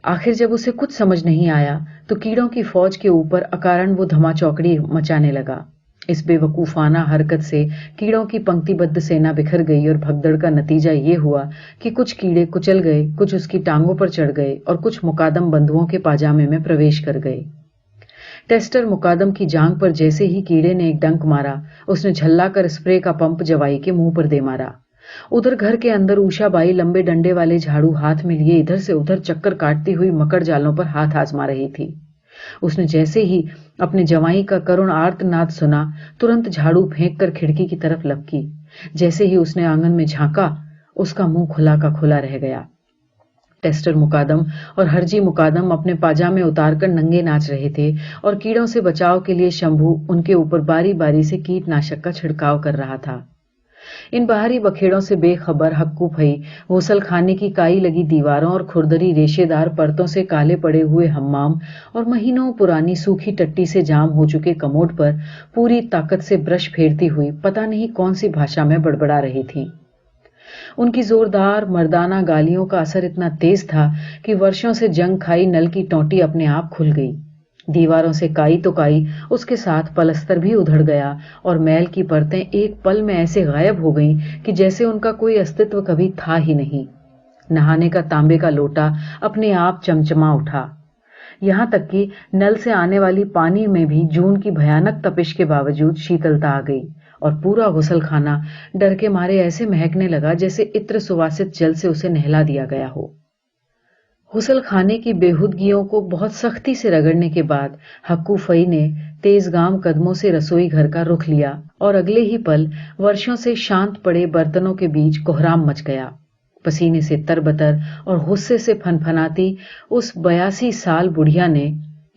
आखिर जब उसे कुछ समझ नहीं आया तो कीड़ों की फौज के ऊपर अकारण वो धमाचौकड़ी मचाने लगा। इस बेवकूफाना हरकत से कीड़ों की पंक्तिबद्ध सेना बिखर गई और भगदड़ का नतीजा ये हुआ कि कुछ कीड़े कुचल गए, कुछ उसकी टांगों पर चढ़ गए और कुछ मुकादम बंधुओं के पाजामे में प्रवेश कर गए। टेस्टर मुकादम की जांग पर जैसे ही कीड़े ने एक डंक मारा, उसने झल्ला कर स्प्रे का पंप जवाई के मुंह पर दे मारा। उधर घर के अंदर ऊषाबाई लंबे डंडे वाले झाड़ू हाथ में लिए इधर से उधर चक्कर काटती हुई मकड़ जालों पर हाथ आजमा रही थी। उसने जैसे ही अपने जवाई का करुण आर्तनाद सुना, तुरंत झाड़ू फेंक कर खिड़की की तरफ लपकी। जैसे ही उसने आंगन में झांका, उसका मुंह खुला का खुला रह गया। टेस्टर मुकादम और हरजी मुकादम अपने पाजामे उतारकर नंगे नाच रहे थे और कीड़ों से बचाव के लिए शंभू उनके ऊपर बारी बारी से कीटनाशक का छिड़काव कर रहा था। इन बाहरी बखेड़ों से बेखबर हक्कू भई गुसल खाने की काई लगी दीवारों और खुरदरी रेशेदार परतों से काले पड़े हुए हम्माम और महीनों पुरानी सूखी टट्टी से जाम हो चुके कमोड पर पूरी ताकत से ब्रश फेरती हुई पता नहीं कौन सी भाषा में बड़बड़ा रही थी। उनकी जोरदार मर्दाना गालियों का असर इतना तेज था कि वर्षों से जंग खाई नल की टोंटी अपने आप खुल गई। दीवारों से काई तो काई, उसके साथ पलस्तर भी उधड़ गया और मैल की परतें एक पल में ऐसे गायब हो गईं कि जैसे उनका कोई अस्तित्व कभी था ही नहीं। नहाने का तांबे का लोटा अपने आप चमचमा उठा। यहां तक कि नल से आने वाली पानी में भी जून की भयानक तपिश के बावजूद शीतलता आ गई और पूरा गुसलखाना डर के मारे ऐसे महकने लगा जैसे इत्र सुवासित जल से उसे नहला दिया गया हो। गुसल खाने की बेहुदगियों को बहुत सख्ती से रगड़ने के बाद हक्कू फई ने तेजगाम कदमों से रसोई घर का रुख लिया और अगले ही पल वर्षों से शांत पड़े बर्तनों के बीच कोहराम मच गया। पसीने से तरबतर और गुस्से से फनफनाती उस 82 साल बुढ़िया ने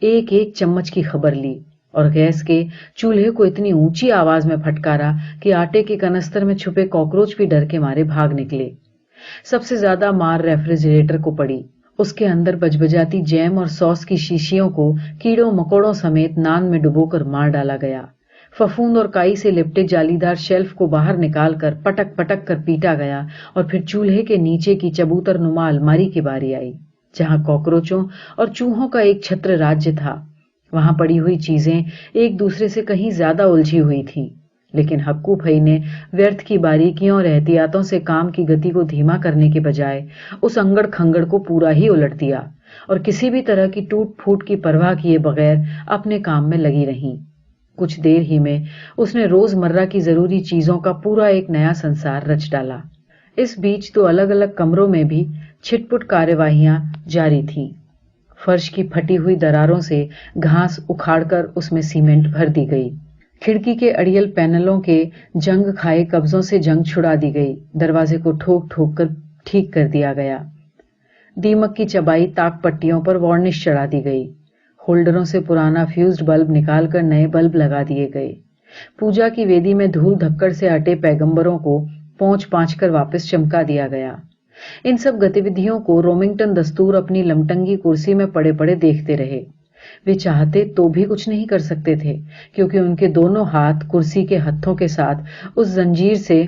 एक एक चम्मच की खबर ली और गैस के चूल्हे को इतनी ऊंची आवाज में फटकारा कि आटे के कनस्तर में छुपे कॉकरोच भी डर के मारे भाग निकले। सबसे ज्यादा मार रेफ्रिजरेटर को पड़ी। उसके अंदर बजबजाती जैम और सॉस की शीशियों को कीड़ों मकोड़ों समेत नान में डुबोकर मार डाला गया। फफूंद और काई से लिपटे जालीदार शेल्फ को बाहर निकालकर पटक पटक कर पीटा गया और फिर चूल्हे के नीचे की चबूतर नुमा अलमारी की बारी आई, जहां कॉकरोचों और चूहों का एक छत्र राज्य था। वहां पड़ी हुई चीजें एक दूसरे से कहीं ज्यादा उलझी हुई थीं, लेकिन हक्कू भई ने व्यर्थ की बारीकियों और एहतियातों से काम की गति को धीमा करने के बजाय उस अंगड़ खंगड़ को पूरा ही उलट दिया और किसी भी तरह की टूट फूट की परवाह किए बगैर अपने काम में लगी रहीं। कुछ देर ही में उसने रोजमर्रा की जरूरी चीजों का पूरा एक नया संसार रच डाला। इस बीच तो अलग अलग कमरों में भी छिटपुट कार्यवाहियां जारी थी। फर्श की फटी हुई दरारों से घास उखाड़कर उसमें सीमेंट भर दी गई। खिड़की के अड़ियल पैनलों के जंग खाए कब्जों से जंग छुड़ा दी गई। दरवाजे को ठोक ठोक कर ठीक कर दिया गया। दीमक की चबाई ताक पट्टियों पर वार्निश चढ़ा दी गई। होल्डरों से पुराना फ्यूज्ड बल्ब निकालकर नए बल्ब लगा दिए गए। पूजा की वेदी में धूल धक्कड़ से अटे पैगंबरों को पहुंच पांच कर वापस चमका दिया गया। इन सब गतिविधियों को रोमिंगटन दस्तूर अपनी लमटंगी कुर्सी में पड़े पड़े देखते रहे। वे चाहते तो भी कुछ नहीं कर सकते थे, क्योंकि उनके दोनों हाथ कुर्सी के हत्थों के साथ उस जंजीर से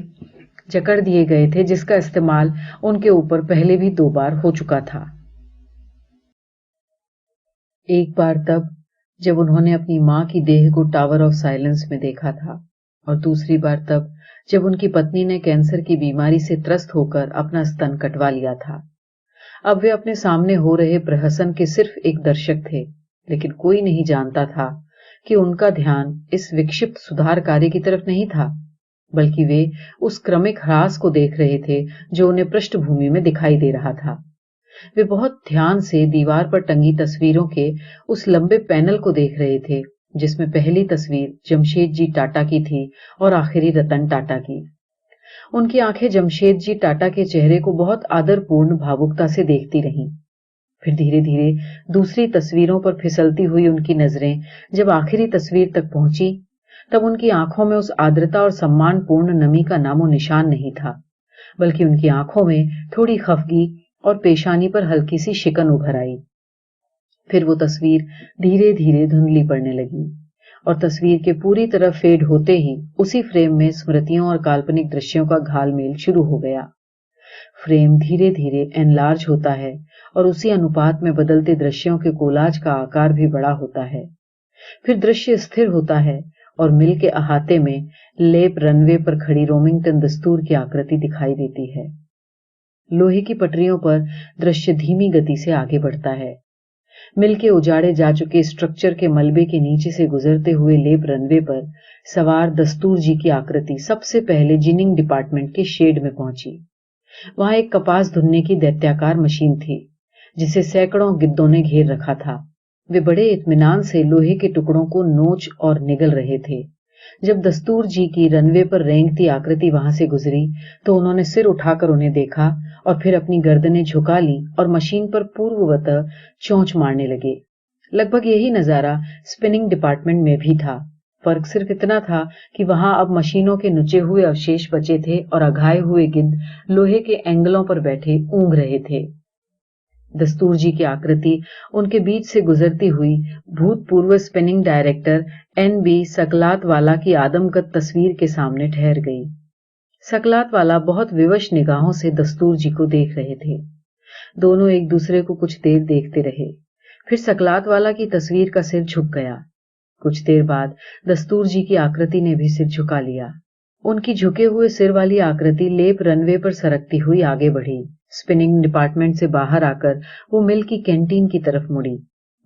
जकड़ दिए गए थे जिसका इस्तेमाल उनके ऊपर पहले भी 2 बार हो चुका था। एक बार तब जब उन्होंने अपनी मां की देह को टावर ऑफ साइलेंस में देखा था, और दूसरी बार तब जब उनकी पत्नी ने कैंसर की बीमारी से त्रस्त होकर अपना स्तन कटवा लिया था। अब वे अपने सामने हो रहे प्रहसन के सिर्फ एक दर्शक थे, लेकिन कोई नहीं जानता था कि उनका ध्यान इस विक्षिप्त सुधार कार्य की तरफ नहीं था, बल्कि वे उस क्रमिक ह्रास को देख रहे थे जो उन्हें पृष्ठभूमि में दिखाई दे रहा था। वे बहुत ध्यान से दीवार पर टंगी तस्वीरों के उस लंबे पैनल को देख रहे थे जिसमें पहली तस्वीर जमशेद जी टाटा की थी और आखिरी रतन टाटा की। उनकी आंखें जमशेद जी टाटा के चेहरे को बहुत आदरपूर्ण भावुकता से देखती रहीं। फिर धीरे धीरे दूसरी तस्वीरों पर फिसलती हुई उनकी नजरें जब आखिरी तस्वीर तक पहुंची, तब उनकी आंखों में उस आर्द्रता और सम्मानपूर्ण नमी का नामो निशान नहीं था, बल्कि उनकी आंखों में थोड़ी खफगी और पेशानी पर हल्की सी शिकन उभर आई। फिर वो तस्वीर धीरे धीरे धुंधली पड़ने लगी और तस्वीर के पूरी तरह फेड होते ही उसी फ्रेम में स्मृतियों और काल्पनिक दृश्यों का घालमेल शुरू हो गया। फ्रेम धीरे धीरे एनलार्ज होता है और उसी अनुपात में बदलते दृश्यों के कोलाज का आकार भी बड़ा होता है। फिर दृश्य स्थिर होता है और मिल के अहाते में लेप रनवे पर खड़ी रोमिंगटन दस्तूर की आकृति दिखाई देती है। लोहे की पटरियों पर दृश्य धीमी गति से आगे बढ़ता है। मिल के उजाड़े जा चुके स्ट्रक्चर के मलबे के नीचे से गुजरते हुए लेप रनवे पर सवार दस्तूर जी की आकृति सबसे पहले जिनिंग डिपार्टमेंट के शेड में पहुंची। वहां एक कपास धुनने की दैत्याकार मशीन थी, जिसे सैकड़ों गिद्धों ने घेर रखा था। वे बड़े इत्मीनान से लोहे के टुकड़ों को नोच और निगल रहे थे। जब दस्तूर जी की रनवे पर रेंगती आकृति वहां से गुजरी, तो उन्होंने सिर उठाकर उन्हें देखा और फिर अपनी गर्दनें झुका ली और मशीन पर पूर्ववत चोंच मारने लगे। लगभग यही नजारा स्पिनिंग डिपार्टमेंट में भी था। फर्क सिर्फ इतना था कि वहां अब मशीनों के नुचे हुए अवशेष बचे थे और अघाए हुए गिद्ध लोहे के एंगलों पर बैठे ऊंघ रहे थे। दस्तूर जी की आकृति उनके बीच से गुजरती हुई भूतपूर्व स्पिनिंग डायरेक्टर NB सकलातवाला की आदमकद तस्वीर के सामने ठहर गई। सकलातवाला बहुत विवश निगाहों से दस्तूर जी को देख रहे थे। दोनों एक दूसरे को कुछ देर देखते रहे। फिर सकलातवाला की तस्वीर का सिर झुक गया। कुछ देर बाद दस्तूर जी की आकृति ने भी सिर झुका लिया। उनकी झुके हुए सिर वाली आकृति लेप रनवे पर सरकती हुई आगे बढ़ी। स्पिनिंग डिपार्टमेंट से बाहर आकर वो मिल की कैंटीन की तरफ मुड़ी।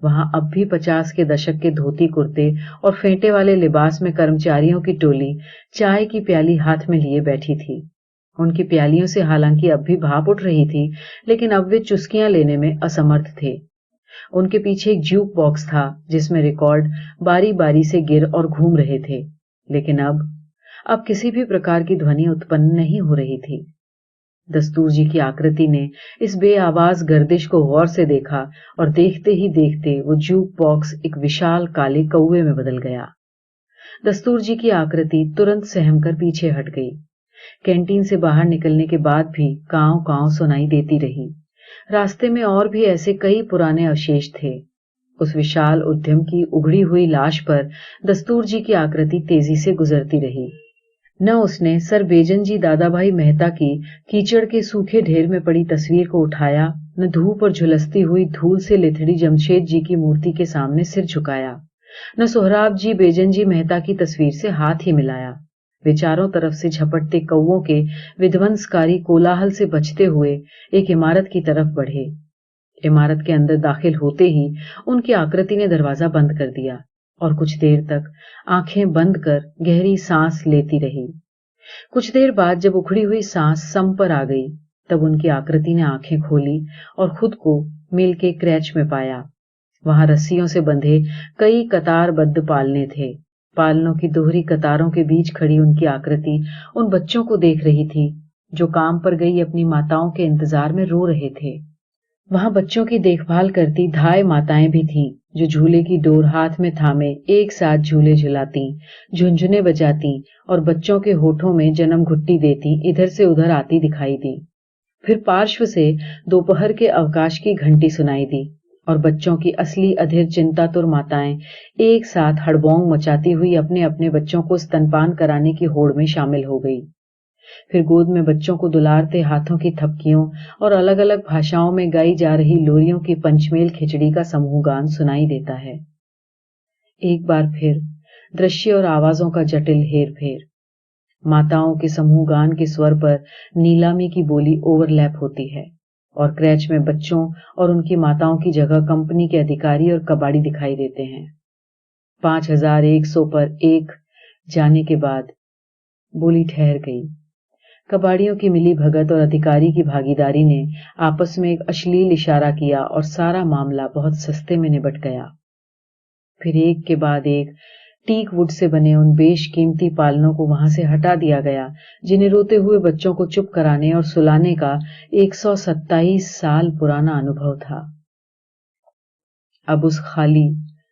वहां अब भी 50 के दशक के धोती कुर्ते और फेंटे वाले लिबास में कर्मचारियों की टोली चाय की प्याली हाथ में लिए बैठी थी। उनकी प्यालियों से हालांकि अब भी भाप उठ रही थी, लेकिन अब वे चुस्कियां लेने में असमर्थ थे। उनके पीछे एक ज्यूक बॉक्स था, जिसमें रिकॉर्ड बारी बारी से गिर और घूम रहे थे, लेकिन अब किसी भी प्रकार की ध्वनि उत्पन्न नहीं हो रही थी। दस्तूर जी की आकृति ने इस बेआवाज गर्दिश को गौर से देखा और देखते ही देखते वो ज्यूक बॉक्स एक विशाल काले कौवे में बदल गया। दस्तूर जी की आकृति तुरंत सहमकर पीछे हट गई। कैंटीन से बाहर निकलने के बाद भी कांव कांव सुनाई देती रही। रास्ते में और भी ऐसे कई पुराने अवशेष थे। उस विशाल उद्यम की उघड़ी हुई लाश पर दस्तूर जी की आकृति तेजी से गुजरती रही। न उसने सर बेजन जी दादाभाई मेहता की कीचड़ के सूखे ढेर में पड़ी तस्वीर को उठाया, न धूप और झुलसती हुई धूल से लिथड़ी जमशेद जी की मूर्ति के सामने सिर झुकाया, न सोहराब जी बेजन जी मेहता की तस्वीर से हाथ ही मिलाया। वे चारों तरफ से झपटते कौवों के विध्वंसकारी कोलाहल से बचते हुए एक इमारत की तरफ बढ़े। इमारत के अंदर दाखिल होते ही उनकी आकृति ने दरवाजा बंद कर दिया और कुछ देर तक आंखें बंद कर गहरी सांस लेती रही। कुछ देर बाद जब उखड़ी हुई सांस सम पर आ गई, तब उनकी आकृति ने आंखें खोली और खुद को मिल के क्रैच में पाया। वहां रस्सियों से बंधे कई कतारबद्ध पालने थे। पालनों की दोहरी कतारों के बीच खड़ी उनकी आकृति उन बच्चों को देख रही थी जो काम पर गई अपनी माताओं के इंतजार में रो रहे थे। वहां बच्चों की देखभाल करती धाय माताएं भी थीं, जो झूले की डोर हाथ में थामे एक साथ झूले झुलाती, झुनझुने बजाती और बच्चों के होठों में जन्म घुट्टी देती इधर से उधर आती दिखाई दी। फिर पार्श्व से दोपहर के अवकाश की घंटी सुनाई दी और बच्चों की असली अधीर चिंतातुर माताएं एक साथ हड़बोंग मचाती हुई अपने अपने बच्चों को स्तनपान कराने की होड़ में शामिल हो गई। फिर गोद में बच्चों को दुलारते हाथों की थपकियों और अलग अलग भाषाओं में गाई जा रही लोरियों की पंचमेल खिचड़ी का समूह गान सुनाई देता है। एक बार फिर दृश्य और आवाजों का जटिल हेर फेर। माताओं के समूह गान के स्वर पर नीलामी की बोली ओवरलैप होती है और क्रैच में बच्चों और उनकी माताओं की जगह कंपनी के अधिकारी और कबाड़ी दिखाई देते हैं। 5100 पर एक जाने के बाद बोली ठहर गई। कबाड़ियों की मिली भगत और अधिकारी की भागीदारी ने आपस में एक अश्लील इशारा किया और सारा मामला बहुत सस्ते में निबट गया। फिर एक के बाद एक टीक वुड से बने उन बेशकीमती पालनों को वहां से हटा दिया गया, जिन्हें रोते हुए बच्चों को चुप कराने और सुलाने का 127 साल पुराना अनुभव था। अब उस खाली,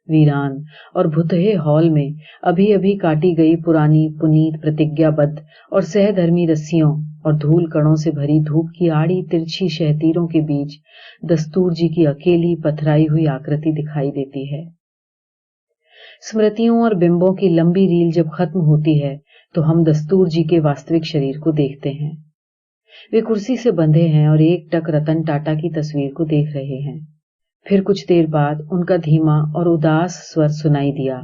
वीरान और भुतहे हॉल में अभी अभी काटी गई पुरानी पुनीत प्रतिज्ञाबद्ध और सहधर्मी रस्सियों और धूल कणों से भरी धूप की आड़ी तिरछी शहतीरों के बीच दस्तूर जी की अकेली पथराई हुई आकृति दिखाई देती है। स्मृतियों और बिंबों की लंबी रील जब खत्म होती है तो हम दस्तूर जी के वास्तविक शरीर को देखते हैं। वे कुर्सी से बंधे हैं और एक टक रतन टाटा की तस्वीर को देख रहे हैं। फिर कुछ देर बाद उनका धीमा और उदास स्वर सुनाई दिया।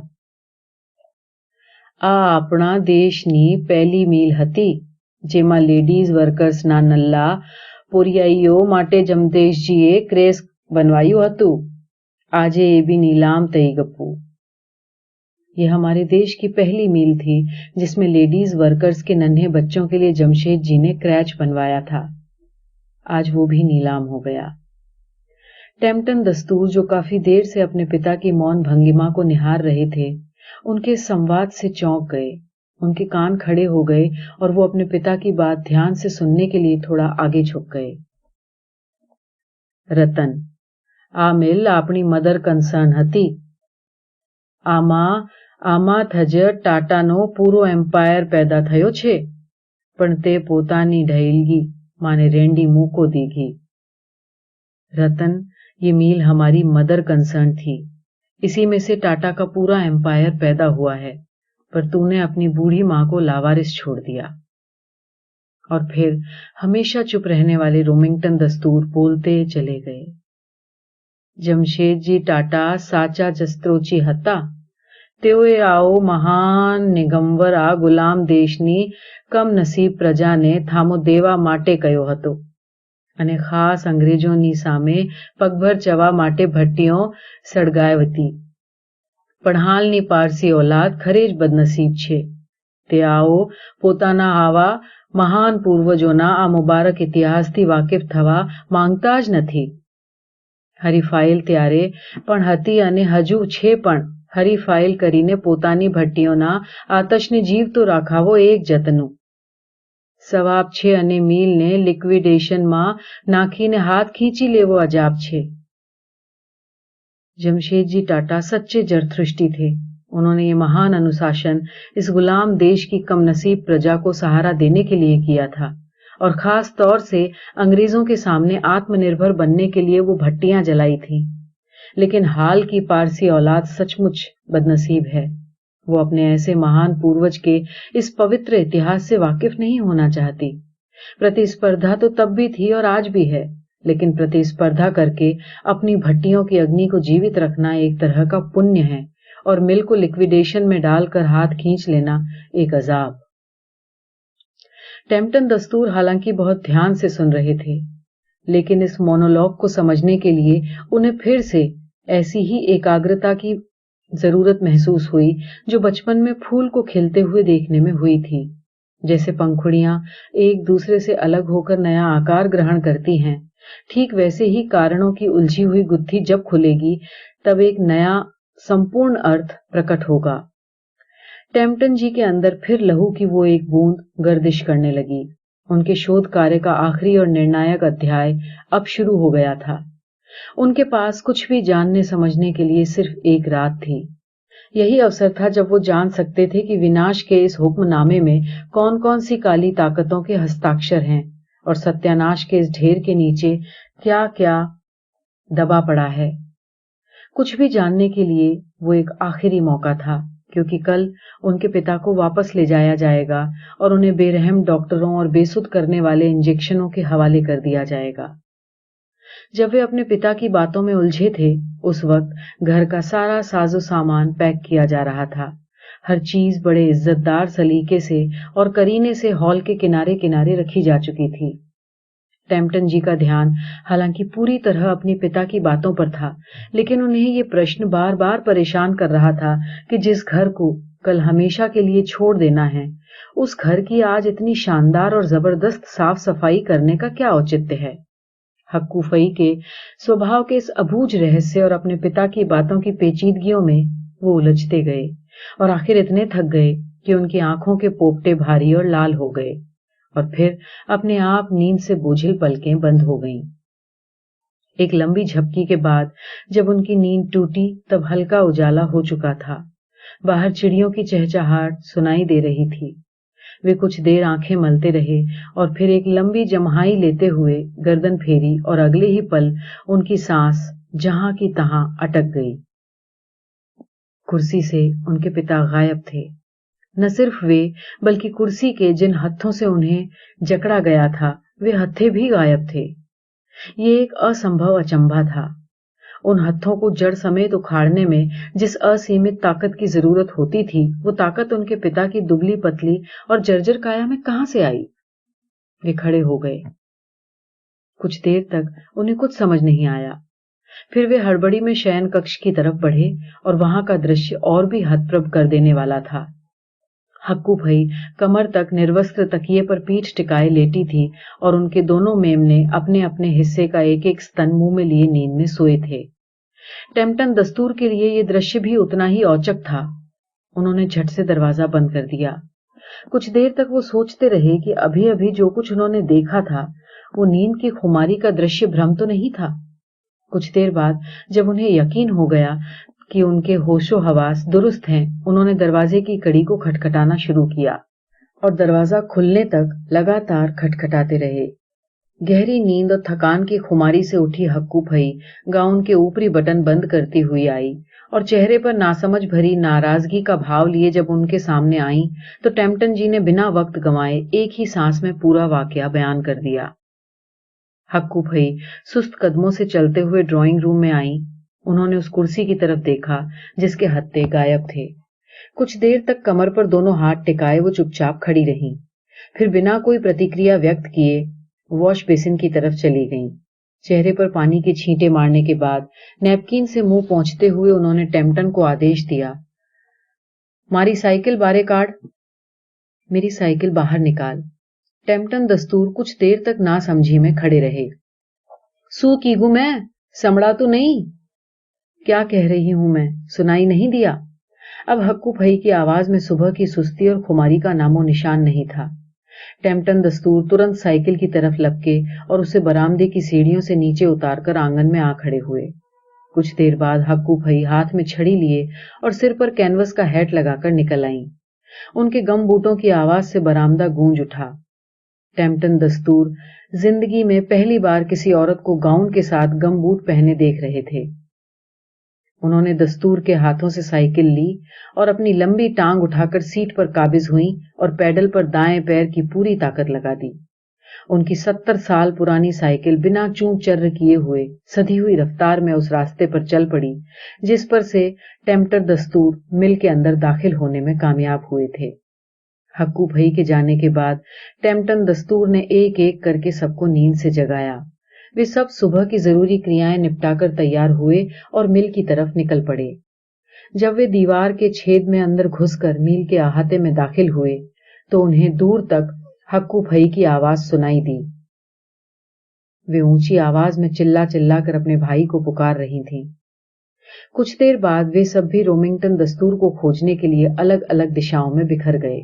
आ अपना देशनी पहली मील हती जेमा लेडीज वर्कर्स ना नल्ला पोरियाईओ माटे जमदेशजीए क्रेस बनवायु हतु आजे ए भी नीलाम तई गप्पू। यह हमारे देश की पहली मील थी जिसमें लेडीज वर्कर्स के नन्हे बच्चों के लिए जमशेद जी ने क्रैच बनवाया था। आज वो भी नीलाम हो गया। टेम्पटन दस्तूर जो काफी देर से अपने पिता की मौन भंगिमा को निहार रहे थे, उनके संवाद से चौंक गए। उनके कान खड़े हो गए और वो अपने पिता की बात ध्यान से सुनने के लिए थोड़ा आगे झुक गए। रतन, आ मिल अपनी मदर कंसर्न हती। આમાં થજ ટાટાનો પૂરો એમ્પાયર पैदा થયો છે, પણ તે પોતાની ઢૈલગી માને રેંડી મૂકો દીઘી। रतन, ये मील हमारी मदर कंसर्न थी। इसी में से टाटा का पूरा एम्पायर पैदा हुआ है, पर तूने अपनी बूढ़ी माँ को लावारिस छोड़ दिया। और फिर हमेशा चुप रहने वाले रोमिंगटन दस्तूर बोलते चले गए। जमशेद जी टाटा साचा जस्त्रोची हता। તેઓએ આવો મહાન નિગંબર આ ગુલામ દેશની કમનસીબ પ્રજાને થામો દેવા માટે કયો હતો અને ખાસ અંગ્રેજોની સામે પગભર જવા માટે ભટ્ટીઓ સળગાવી। પણ હાલની પારસી ઓલાદ ખરે જ બદનસીબ છે। તે આવો પોતાના આવા મહાન પૂર્વજોના આ મુબારક ઇતિહાસથી વાકેફ થવા માંગતા જ નથી। હરીફાઈલ ત્યારે પણ હતી અને હજુ છે પણ હરીફાઈલ કરીને પોતાની ભટ્ટીઓના આતશને જીવતો રાખાવો એક જતનું। સવાબ છે અને મીલને લિક્વિડેશનમાં નાખીને હાથ ખીંચી લેવો અજાબ છે। जमशेदजी टाटा सच्चे जरथृष्टि थे। उन्होंने ये महान अनुशासन इस गुलाम देश की कमनसीब प्रजा को सहारा देने के लिए किया था और खास तौर से अंग्रेजों के सामने आत्मनिर्भर बनने के लिए वो भट्टियां जलाई थी। लेकिन हाल की पारसी औलाद सचमुच बदनसीब है। वो अपने ऐसे महान पूर्वज के इस पवित्र इतिहास से वाकिफ नहीं होना चाहती। प्रतिस्पर्धा तो तब भी थी और आज भी है, लेकिन प्रतिस्पर्धा करके अपनी भट्टियों की अग्नि को जीवित रखना एक तरह का पुण्य है और मिल को लिक्विडेशन में डालकर हाथ खींच लेना एक अजाब। टेम्पटन दस्तूर हालांकि बहुत ध्यान से सुन रहे थे, लेकिन इस मोनोलॉग को समझने के लिए उन्हें फिर से ऐसी ही एकाग्रता की जरूरत महसूस हुई जो बचपन में फूल को खिलते हुए देखने में हुई थी। जैसे पंखुड़ियां एक दूसरे से अलग होकर नया आकार ग्रहण करती हैं, ठीक वैसे ही कारणों की उलझी हुई गुत्थी जब खुलेगी तब एक नया संपूर्ण अर्थ प्रकट होगा। टेम्पटन जी के अंदर फिर लहू की वो एक बूंद गर्दिश करने लगी। उनके शोध कार्य का आखिरी और निर्णायक अध्याय अब शुरू हो गया था। उनके पास कुछ भी जानने समझने के लिए सिर्फ एक रात थी। यही अवसर था जब वो जान सकते थे कि विनाश के इस हुक्मनामे में कौन कौन सी काली ताकतों के हस्ताक्षर हैं और सत्यानाश के इस ढेर के नीचे क्या क्या दबा पड़ा है। कुछ भी जानने के लिए वो एक आखिरी मौका था, क्योंकि कल उनके पिता को वापस ले जाया जाएगा और उन्हें बेरहम डॉक्टरों और बेसुध करने वाले इंजेक्शनों के हवाले कर दिया जाएगा। जब वे अपने पिता की बातों में उलझे थे, उस वक्त घर का सारा साजो सामान पैक किया जा रहा था। हर चीज बड़े इज्जतदार सलीके से और करीने से हॉल के किनारे किनारे रखी जा चुकी थी। टेम्पटन जी का ध्यान हालांकि पूरी तरह अपने पिता की बातों पर था, लेकिन उन्हें ये प्रश्न बार बार परेशान कर रहा था कि जिस घर को कल हमेशा के लिए छोड़ देना है, उस घर की आज इतनी शानदार और जबरदस्त साफ सफाई करने का क्या औचित्य है। हक्कू फई के स्वभाव के इस अबूझ रहस्य और अपने पिता की बातों की पेचीदगियों में वो उलझते गए और आखिर इतने थक गए कि उनकी आंखों के पोपटे भारी और लाल हो गए और फिर अपने आप नींद से बोझिल पलकें बंद हो गईं। एक लंबी झपकी के बाद जब उनकी नींद टूटी तब हल्का उजाला हो चुका था। बाहर चिड़ियों की चहचहाट सुनाई दे रही थी। वे कुछ देर आंखें मलते रहे और फिर एक लंबी जम्हाई लेते हुए गर्दन फेरी और अगले ही पल उनकी सांस जहां की तहां अटक गई। कुर्सी से उनके पिता गायब थे। न सिर्फ वे बल्कि कुर्सी के जिन हत्थों से उन्हें जकड़ा गया था वे हत्थे भी गायब थे। ये एक असंभव अचंभा था। उन हत्थों को जड़ समेत उखाड़ने में जिस असीमित ताकत की जरूरत होती थी वो ताकत उनके पिता की दुबली पतली और जर्जर काया में कहां से आई। वे खड़े हो गए। कुछ देर तक उन्हें कुछ समझ नहीं आया। फिर वे हड़बड़ी में शयन कक्ष की तरफ बढ़े और वहां का दृश्य और भी हतप्रभ कर देने वाला था। हक्कू भई कमर तक निर्वस्त्र तकिए पर पीठ टिकाए लेटी थी और उनके दोनों मेमने अपने अपने हिस्से का एक एक स्तन मुंह में लिए नींद में सोए थे। टेम्पटन दस्तूर के लिए ये दृश्य भी उतना ही औचक था। उन्होंने झट से दरवाजा बंद कर दिया। कुछ देर तक वो सोचते रहे कि अभी अभी जो कुछ उन्होंने देखा था वो नींद की खुमारी का दृश्य भ्रम तो नहीं था। कुछ देर बाद जब उन्हें यकीन हो गया कि उनके होशो हवास दुरुस्त हैं, उन्होंने दरवाजे की कड़ी को खटखटाना शुरू किया और दरवाजा खुलने तक लगातार खटखटाते रहे। गहरी नींद और थकान की खुमारी से उठी हक्कू भई गाउन के ऊपरी बटन बंद करती हुई आई और चेहरे पर नासमझ भरी नाराजगी का भाव लिए जब उनके सामने आई तो टेम्पटन जी ने बिना वक्त गंवाए एक ही सांस में पूरा वाकया बयान कर दिया। हक्कू भई सुस्त कदमों से चलते हुए ड्राइंग रूम में आई। उन्होंने उस कुर्सी की तरफ देखा जिसके हत्थे गायब थे। कुछ देर तक कमर पर दोनों हाथ टिकाए वो चुपचाप खड़ी रहीं। फिर बिना कोई प्रतिक्रिया व्यक्त किए वॉश बेसिन की तरफ चली गईं। चेहरे पर पानी के छींटे मारने के बाद नैपकिन से मुंह पोंछते हुए उन्होंने टेम्पटन को आदेश दिया, मारी साइकिल बारे काट। मेरी साइकिल बाहर निकाल। टेम्पटन दस्तूर कुछ देर तक नासमझी में खड़े रहे। सू कीगू मैं समड़ा तो नहीं? क्या कह रही हूं मैं, सुनाई नहीं दिया? अब हक्कू भई की आवाज में सुबह की सुस्ती और खुमारी का नामो निशान नहीं था। टेम्पटन दस्तूर तुरंत साइकिल की तरफ लपके और उसे बरामदे की सीढ़ियों से नीचे उतारकर आंगन में आ खड़े हुए। कुछ देर बाद हक्कू भई हाथ में छड़ी लिए और सिर पर कैनवस का हैट लगाकर निकल आईं। उनके गम बूटों की आवाज से बरामदा गूंज उठा। टेम्पटन दस्तूर जिंदगी में पहली बार किसी औरत को गाउन के साथ गम बूट पहने देख रहे थे। उन्होंने दस्तूर के हाथों से साइकिल ली और अपनी लंबी टांग उठाकर सीट पर काबिज हुई और पैडल पर दाएं पैर की पूरी ताकत लगा दी। उनकी 70 साल पुरानी साइकिल बिना चूं चर्र किए हुए सधी हुई रफ्तार में उस रास्ते पर चल पड़ी जिस पर से टेम्पटर दस्तूर मिल के अंदर दाखिल होने में कामयाब हुए थे। हक्कू भई के जाने के बाद टेम्पटन दस्तूर ने एक एक करके सबको नींद से जगाया। वे सब सुबह की जरूरी क्रियाएं निपटाकर तैयार हुए और मिल की तरफ निकल पड़े। जब वे दीवार के छेद में अंदर घुसकर मिल के अहाते में दाखिल हुए तो उन्हें दूर तक हक्कू भई की आवाज सुनाई दी। वे ऊंची आवाज में चिल्ला चिल्ला कर अपने भाई को पुकार रही थीं। कुछ देर बाद वे सब भी रोमिंगटन दस्तूर को खोजने के लिए अलग अलग दिशाओं में बिखर गए।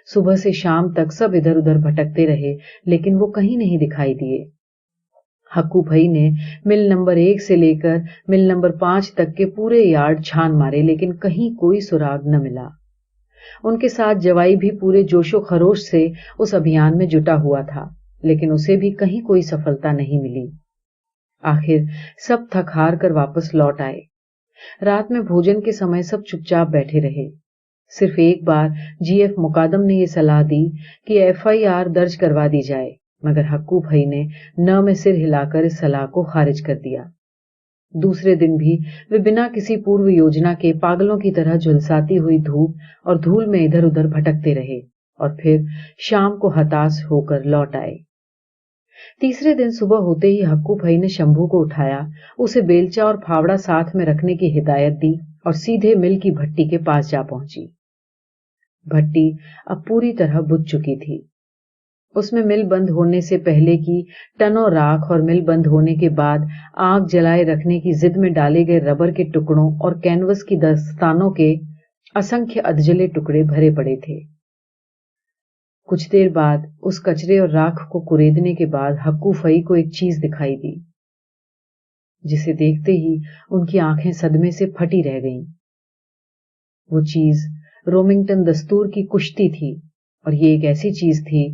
सुबह से शाम तक सब इधर उधर भटकते रहे लेकिन वो कहीं नहीं दिखाई दिए। हक्कू भई ने मिल नंबर 1 से लेकर मिल नंबर 5 तक के पूरे यार्ड छान मारे लेकिन कहीं कोई सुराग न मिला। उनके साथ जवाई भी पूरे जोशो खरोश से उस अभियान में जुटा हुआ था लेकिन उसे भी कहीं कोई सफलता नहीं मिली। आखिर सब थक हार कर वापस लौट आए। रात में भोजन के समय सब चुपचाप बैठे रहे। सिर्फ एक बार जीएफ मुकादम ने यह सलाह दी कि एफआईआर दर्ज करवा दी जाए मगर हक्कू भई ने न में सिर हिलाकर इस सलाह को खारिज कर दिया। दूसरे दिन भी वे बिना किसी पूर्व योजना के पागलों की तरह झुलसाती हुई धूप और धूल में इधर उधर भटकते रहे और फिर शाम को हताश होकर लौट आए। तीसरे दिन सुबह होते ही हक्कू भई ने शंभू को उठाया, उसे बेलचा और फावड़ा साथ में रखने की हिदायत दी और सीधे मिल की भट्टी के पास जा पहुंची। भट्टी अब पूरी तरह बुझ चुकी थी। उसमें मिल बंद होने से पहले की टनों राख और मिल बंद होने के बाद आग जलाए रखने की जिद में डाले गए रबर के टुकड़ों और कैनवस की दस्तानों के असंख्य अधजले टुकड़े भरे पड़े थे। कुछ देर बाद उस कचरे और राख को कुरेदने के बाद हक्कू भई को एक चीज दिखाई दी। जिसे देखते ही उनकी आंखें सदमे से फटी रह गईं। वो चीज रोमिंगटन दस्तूर की कुश्ती थी, और ये एक ऐसी चीज थी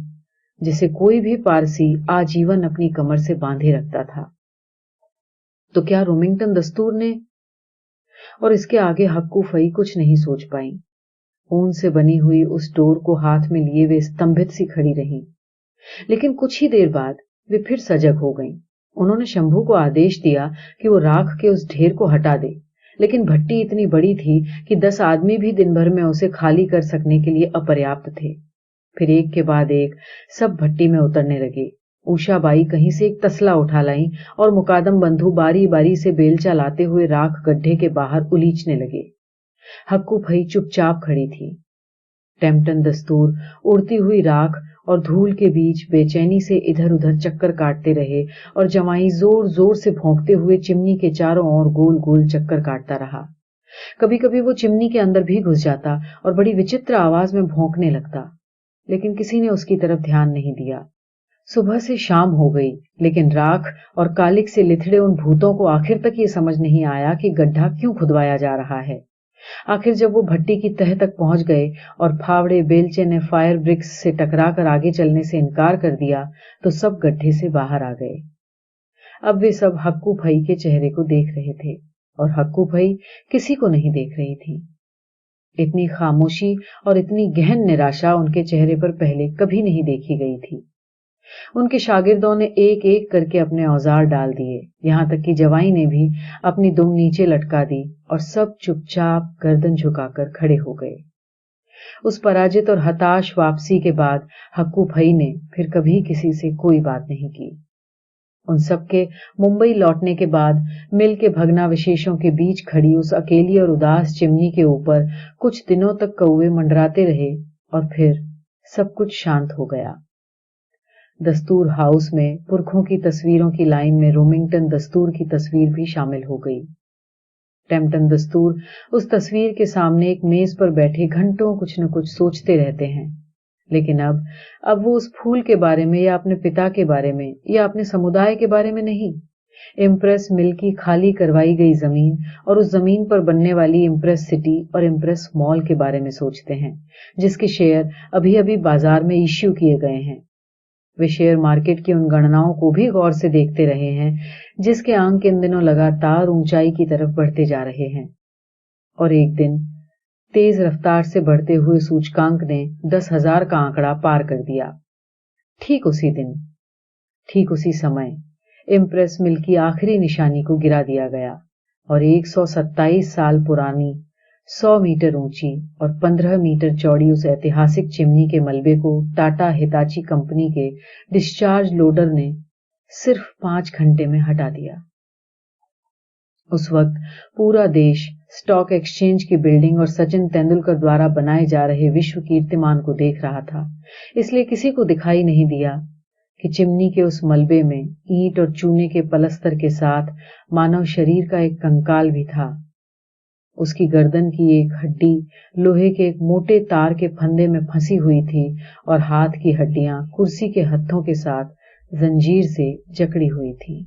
जिसे कोई भी पारसी आजीवन अपनी कमर से बांधे रखता था। तो क्या रोमिंगटन दस्तूर ने? और इसके आगे हक्कू फई कुछ नहीं सोच पाई। ऊन से बनी हुई उस डोर को हाथ में लिए वे स्तंभित सी खड़ी रहीं। लेकिन कुछ ही देर बाद वे फिर सजग हो गईं। उन्होंने शंभू को आदेश दिया कि वो राख के उस ढेर को हटा दे, लेकिन भट्टी इतनी बड़ी थी कि 10 आदमी भी दिन भर में उसे खाली कर सकने के लिए अपर्याप्त थे। फिर एक के बाद एक सब भट्टी में उतरने लगे। उषाबाई कहीं से एक तसला उठा लाई और मुकादम बंधु बारी बारी से बेलचा लाते हुए राख गड्ढे के बाहर उलीचने लगे। हक्कू फई चुपचाप खड़ी थी। टेम्पटन दस्तूर उड़ती हुई राख और धूल के बीच बेचैनी से इधर उधर चक्कर काटते रहे, और जमाई जोर जोर से भौंकते हुए चिमनी के चारों ओर गोल गोल चक्कर काटता रहा। कभी कभी वो चिमनी के अंदर भी घुस जाता और बड़ी विचित्र आवाज में भौंकने लगता, लेकिन किसी ने उसकी तरफ ध्यान नहीं दिया। सुबह से शाम हो गई, लेकिन राख और कालिक से लिथड़े उन भूतों को आखिर तक ये समझ नहीं आया कि गड्ढा क्यों खुदवाया जा रहा है। आखिर जब वो भट्टी की तह तक पहुंच गए और फावड़े बेलचे ने फायर ब्रिक्स से टकराकर आगे चलने से इनकार कर दिया, तो सब गड्ढे से बाहर आ गए। अब वे सब हक्कू फई के चेहरे को देख रहे थे, और हक्कू फई किसी को नहीं देख रही थी। इतनी खामोशी और इतनी गहन निराशा उनके चेहरे पर पहले कभी नहीं देखी गई थी। उनके शागिर्दों ने एक एक करके अपने औजार डाल दिए, यहां तक कि जवाई ने भी अपनी दुम नीचे लटका दी, और सब चुपचाप गर्दन झुकाकर खड़े हो गए। उस पराजित और हताश वापसी के बाद हक्कू फई ने फिर कभी किसी से कोई बात नहीं की। उन सबके मुंबई लौटने के बाद मिल के भग्नावशेषों के बीच खड़ी उस अकेली और उदास चिमनी के ऊपर कुछ दिनों तक कौवे मंडराते रहे, और फिर सब कुछ शांत हो गया। दस्तूर हाउस में पुरखों की तस्वीरों की लाइन में रोमिंगटन दस्तूर की तस्वीर भी शामिल हो गई। टेम्पटन दस्तूर उस तस्वीर के सामने एक मेज पर बैठे घंटों कुछ न कुछ सोचते रहते हैं, लेकिन अब वो उस फूल के बारे में या अपने पिता के बारे में या अपने समुदाय के बारे में नहीं, इम्प्रेस मिल की खाली करवाई गई जमीन और उस जमीन पर बनने वाली इम्प्रेस सिटी और इम्प्रेस मॉल के बारे में सोचते हैं, जिसके शेयर अभी अभी बाजार में इश्यू किए गए हैं। वे शेयर मार्केट की उन गणनाओं को भी गौर से देखते रहे हैं, जिसके अंक इन दिनों लगातार ऊंचाई की तरफ बढ़ते जा रहे हैं। और एक दिन तेज रफ्तार से बढ़ते हुए सूचकांक ने 10,000 का आंकड़ा पार कर दिया। ठीक उसी दिन, ठीक उसी समय इम्प्रेस मिल की आखिरी निशानी को गिरा दिया गया, और 127 साल पुरानी 100 मीटर ऊंची और 15 मीटर चौड़ी उस ऐतिहासिक चिमनी के मलबे को टाटा हिताची कंपनी के डिस्चार्ज लोडर ने सिर्फ 5 घंटे में हटा दिया। उस वक्त पूरा देश स्टॉक एक्सचेंज की बिल्डिंग और सचिन तेंदुलकर द्वारा बनाए जा रहे विश्व कीर्तिमान को देख रहा था, इसलिए किसी को दिखाई नहीं दिया कि चिमनी के उस मलबे में ईंट और चूने के पलस्तर के साथ मानव शरीर का एक कंकाल भी था। उसकी गर्दन की एक हड्डी लोहे के एक मोटे तार के फंदे में फंसी हुई थी, और हाथ की हड्डियां कुर्सी के हत्थों के साथ जंजीर से जकड़ी हुई थी।